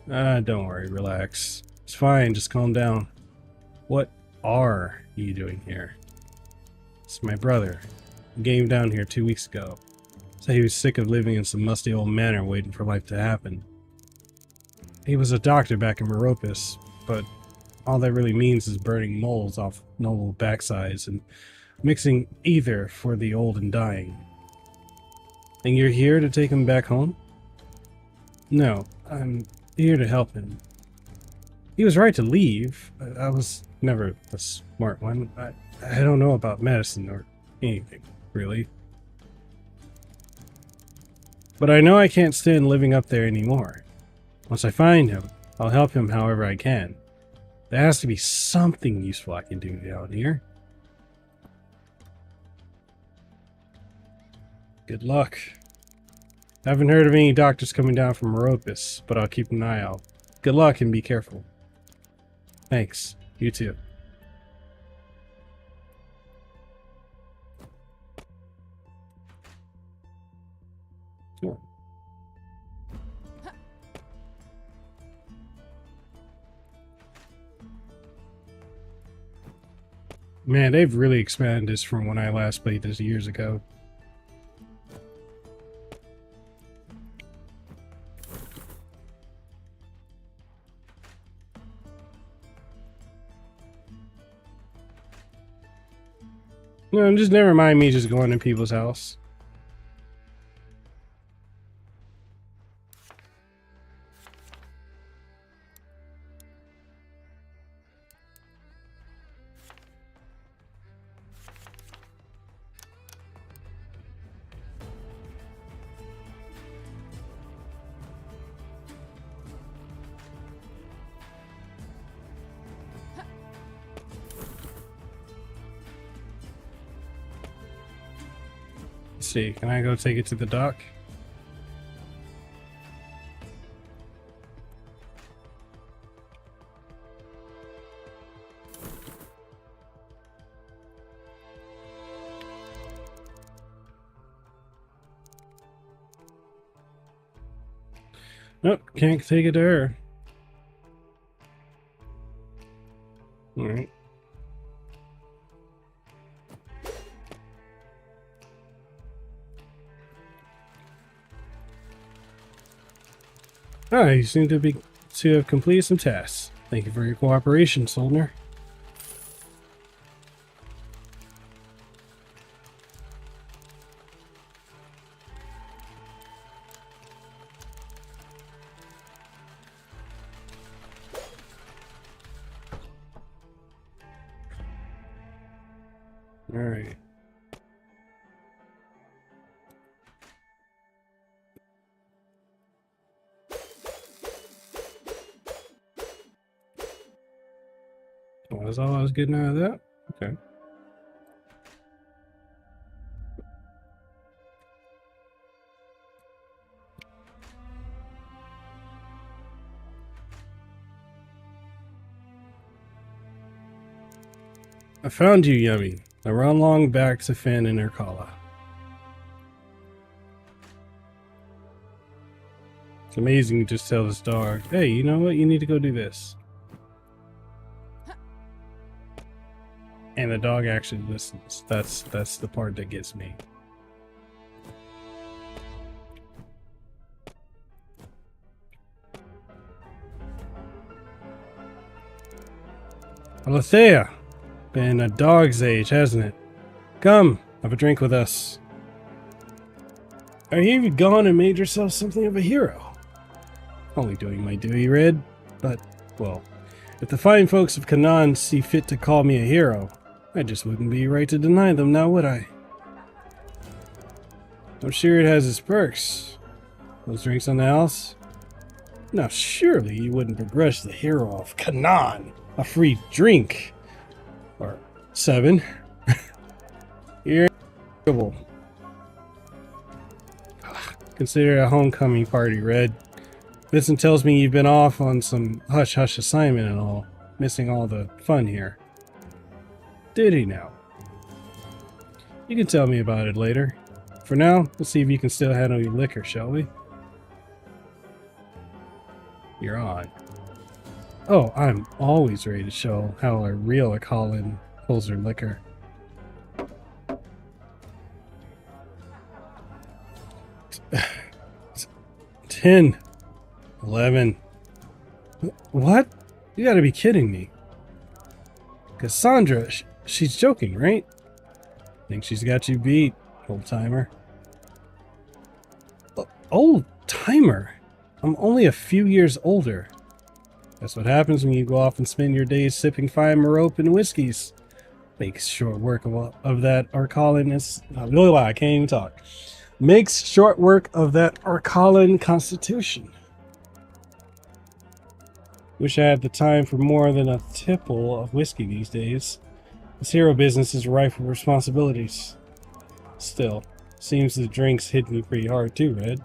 Don't worry, relax. It's fine, just calm down. What are you doing here? It's my brother. He came down here 2 weeks ago. Said he was sick of living in some musty old manor waiting for life to happen. He was a doctor back in Meropis, but all that really means is burning moles off noble backsides and mixing ether for the old and dying. And you're here to take him back home? No, I'm here to help him. He was right to leave. I was never the smart one. I don't know about medicine or anything, really. But I know I can't stand living up there anymore. Once I find him, I'll help him however I can. There has to be something useful I can do down here. Good luck. Haven't heard of any doctors coming down from Meropis, but I'll keep an eye out. Good luck and be careful. Thanks. You too. Cool. Man, they've really expanded this from when I last played this years ago. No, just never mind me just going to people's house. Let's see, can I go take it to the dock? Nope, can't take it to her. Alright. Ah, you seem to have completed some tasks. Thank you for your cooperation, Soldner. Alright. Well, that's all I was getting out of that? Okay. I found you, Yummy. I run along back to Finn and Urkala. It's amazing you just tell this dog, hey, you know what? You need to go do this. And the dog actually listens. That's the part that gets me. Alethea! Been a dog's age, hasn't it? Come, have a drink with us. Are you even gone and made yourself something of a hero? Only doing my duty, Red. But, well, if the fine folks of Canaan see fit to call me a hero, I just wouldn't be right to deny them now, would I? I'm sure it has its perks. Those drinks on the house? Now surely you wouldn't begrudge the hero of Canaan a free drink. Or 7. You're incredible. Consider it a homecoming party, Red. Vincent tells me you've been off on some hush-hush assignment and all, missing all the fun here. Did he now? You can tell me about it later. For now, let's see if you can still handle your liquor, shall we? You're on. Oh, I'm always ready to show how a real Colin pulls her liquor. $10. $11. What? You gotta be kidding me. Cassandra, she's joking, right? Think she's got you beat, old timer. Old timer? I'm only a few years older. That's what happens when you go off and spend your days sipping fine Merope and whiskeys. Makes short work of that Arcalan is... I can't even talk. Makes short work of that Arcalan constitution. Wish I had the time for more than a tipple of whiskey these days. This hero business is rife with responsibilities. Still, seems the drinks hit me pretty hard too, Red.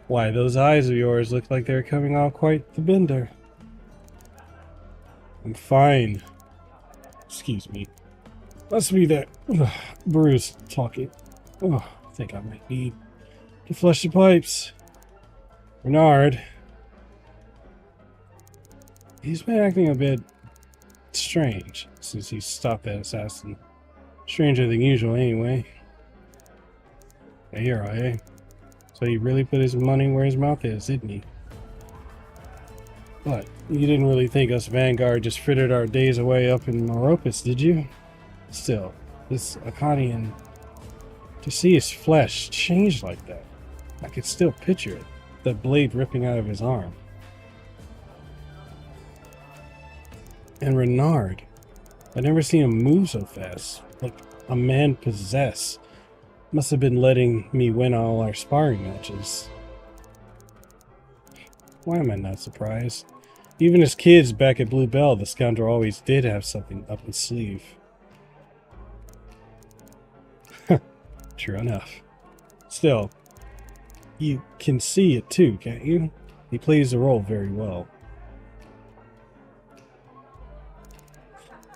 Why, those eyes of yours look like they're coming off quite the bender. I'm fine. Excuse me. Must be that Bruce talking. Oh, I think I might need to flush the pipes. Bernard. He's been acting a bit strange since he stopped that assassin. Stranger than usual, anyway. Hey, you're right, eh? So he really put his money where his mouth is, didn't he? But you didn't really think us Vanguard just frittered our days away up in Meropis, did you? Still, this Akkadian, to see his flesh change like that, I could still picture it, the blade ripping out of his arm. And Renard, I'd never seen him move so fast, like a man possessed. Must have been letting me win all our sparring matches. Why am I not surprised? Even as kids back at Blue Bell, the scoundrel always did have something up his sleeve. True enough. Still, you can see it too, can't you? He plays the role very well.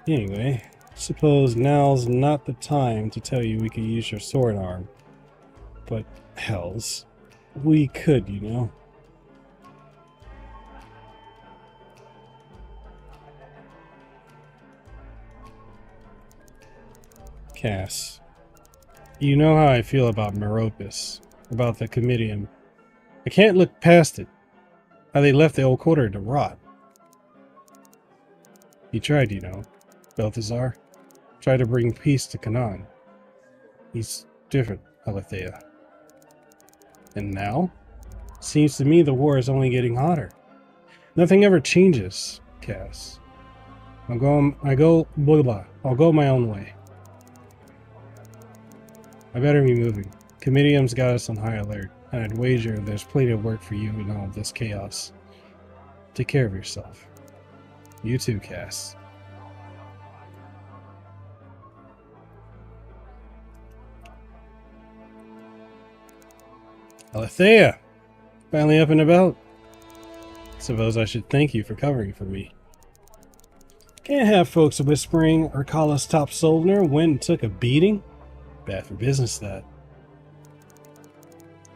Anyway, suppose now's not the time to tell you we could use your sword arm. But, hells, we could, you know. Cass, you know how I feel about Meropis, about the Comitium. I can't look past it. How they left the old quarter to rot. He tried, you know. Balthazar tried to bring peace to Canaan. He's different, Alethea. And now? Seems to me the war is only getting hotter. Nothing ever changes, Cass. I'll go my own way. I better be moving. Comitium's got us on high alert, and I'd wager there's plenty of work for you in all this chaos. Take care of yourself. You too, Cass. Alethea! Finally up and about. Suppose I should thank you for covering for me. Can't have folks whispering Arcala's top soldier went and took a beating. Bad for business, that.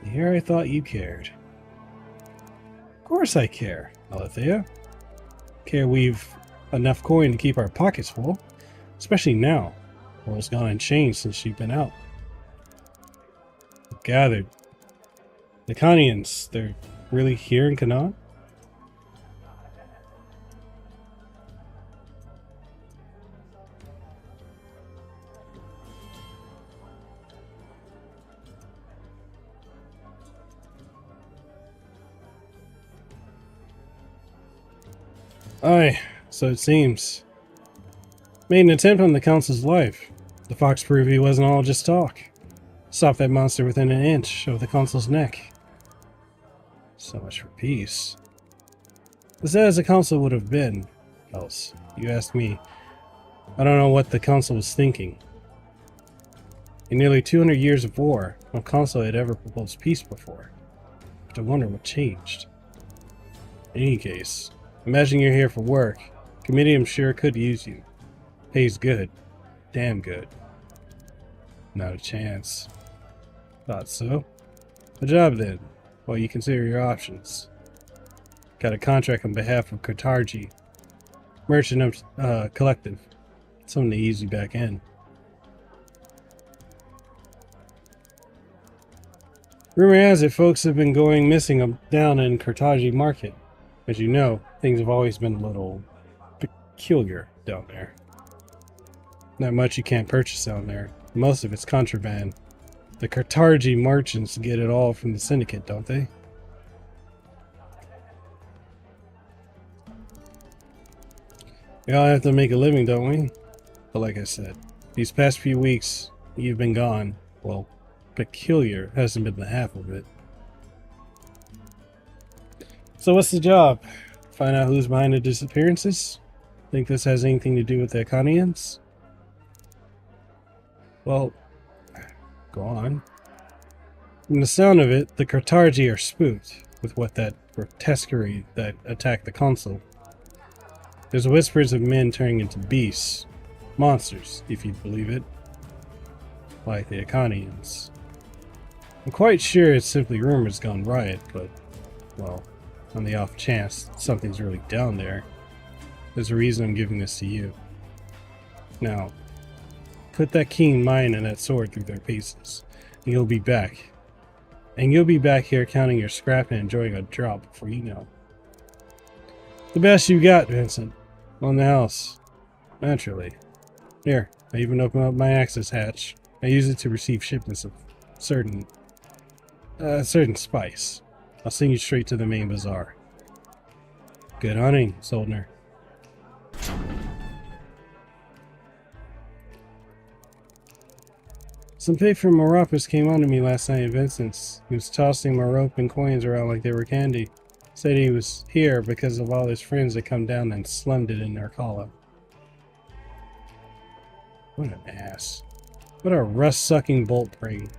Here I thought you cared. course I care, Alethea. Care we've enough coin to keep our pockets full. Especially now. The world's gone unchanged since you've been out. Gathered. The Kanians, they're really here in Canaan? Aye, so it seems. Made an attempt on the Council's life. The Fox proved he wasn't all just talk. Stopped that monster within an inch of the Council's neck. So much for peace. As sad as the Council would have been, else, you asked me, I don't know what the Council was thinking. In nearly 200 years of war, no Council had ever proposed peace before. But I wonder what changed. In any case, imagine you're here for work. Comitium sure could use you. Pays good. Damn good. Not a chance. Thought so. The job then, while you consider your options. Got a contract on behalf of Kartarji. Merchant Collective. Something to ease you back in. Rumor has it folks have been going missing down in Kartarji Market. As you know, things have always been a little peculiar down there. Not much you can't purchase down there. Most of it's contraband. The Kartarji merchants get it all from the syndicate, don't they? We all have to make a living, don't we? But like I said, these past few weeks, you've been gone. Well, peculiar hasn't been the half of it. So what's the job? Find out who's behind the disappearances? Think this has anything to do with the Akanians? Well, go on. From the sound of it, the Kartarji are spooked with what that grotesquerie that attacked the Council. There's whispers of men turning into beasts. Monsters, if you believe it. Like the Akanians. I'm quite sure it's simply rumors gone riot, but, well, on the off chance something's really down there, there's a reason I'm giving this to you. Now, put that keen mind and that sword through their paces, and you'll be back. And you'll be back here counting your scrap and enjoying a drop before you know. The best you got, Vincent. On the house. Naturally. Here, I even opened up my access hatch. I use it to receive shipments of certain spice. I'll send you straight to the main bazaar. Good hunting, Soldner. Some pig from Meropis came on to me last night at Vincent's. He was tossing my rope and coins around like they were candy. Said he was here because of all his friends that come down and slummed it in Narkala. What an ass. What a rust-sucking bolt brain.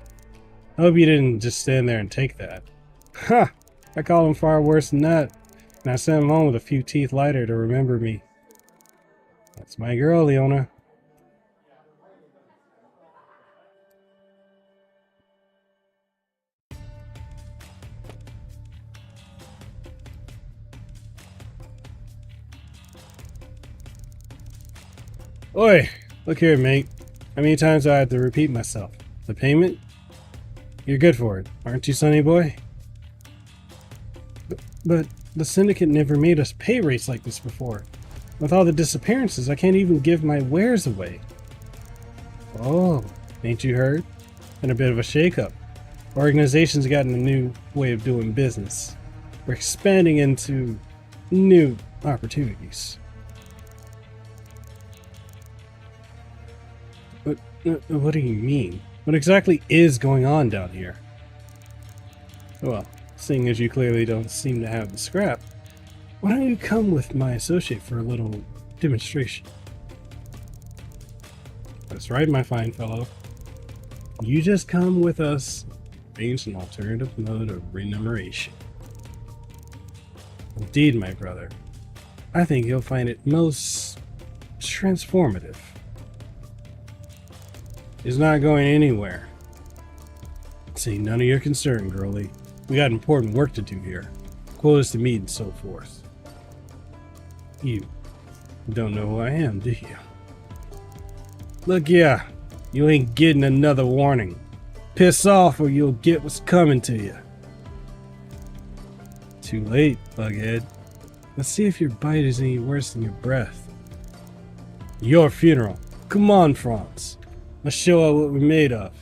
I hope you didn't just stand there and take that. Ha! I called him far worse than that. And I sent him home with a few teeth lighter to remember me. That's my girl, Leona. Oi, look here, mate. How many times do I have to repeat myself? The payment? You're good for it, aren't you, sonny boy? But the syndicate never made us pay rates like this before. With all the disappearances, I can't even give my wares away. Oh, ain't you heard? Been a bit of a shake-up. Organization's gotten a new way of doing business. We're expanding into new opportunities. What do you mean? What exactly is going on down here? Well, seeing as you clearly don't seem to have the scrap, why don't you come with my associate for a little demonstration? That's right, my fine fellow. You just come with us, arrange an alternative mode of remuneration. Indeed, my brother. I think you'll find it most transformative. It's not going anywhere. See, none of your concern, girlie. We got important work to do here. quotas to meet and so forth. You don't know who I am, do you? Look here, you ain't getting another warning. Piss off or you'll get what's coming to you. Too late, bughead. Let's see if your bite is any worse than your breath. Your funeral. Come on, Franz. Let's show her what we're made of.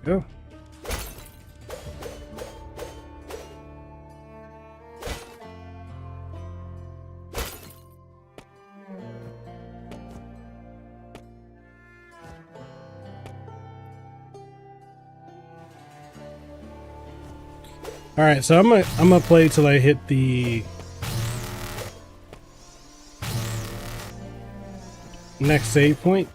Go. All right, so I'm gonna play till I hit the next save point.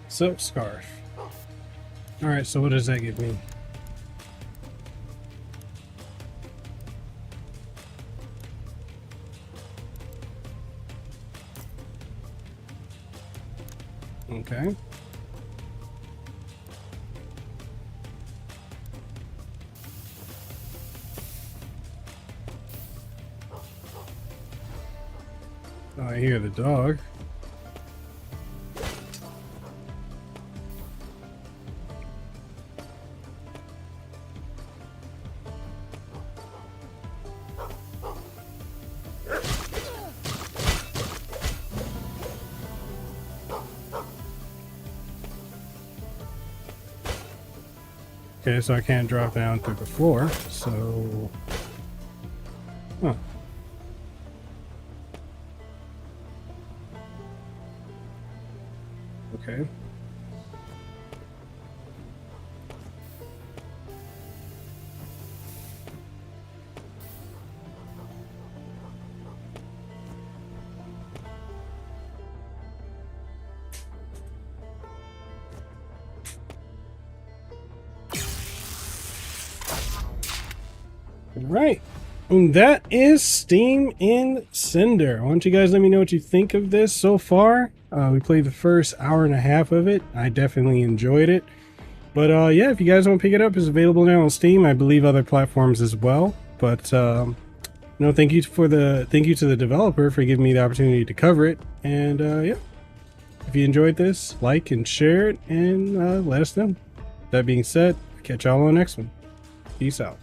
Silk scarf. Alright, so what does that give me? Okay. Oh, I hear the dog. Okay, so I can't drop down through the floor, so... Huh. Okay. Right. And that is Steam and Cinder. Why don't you guys let me know what you think of this so far? We played the first hour and a half of it. I definitely enjoyed it. But yeah, if you guys want to pick it up, it's available now on Steam. I believe other platforms as well. But no, thank you to the developer for giving me the opportunity to cover it. And yeah, if you enjoyed this, like and share it, and let us know. That being said, catch y'all on the next one. Peace out.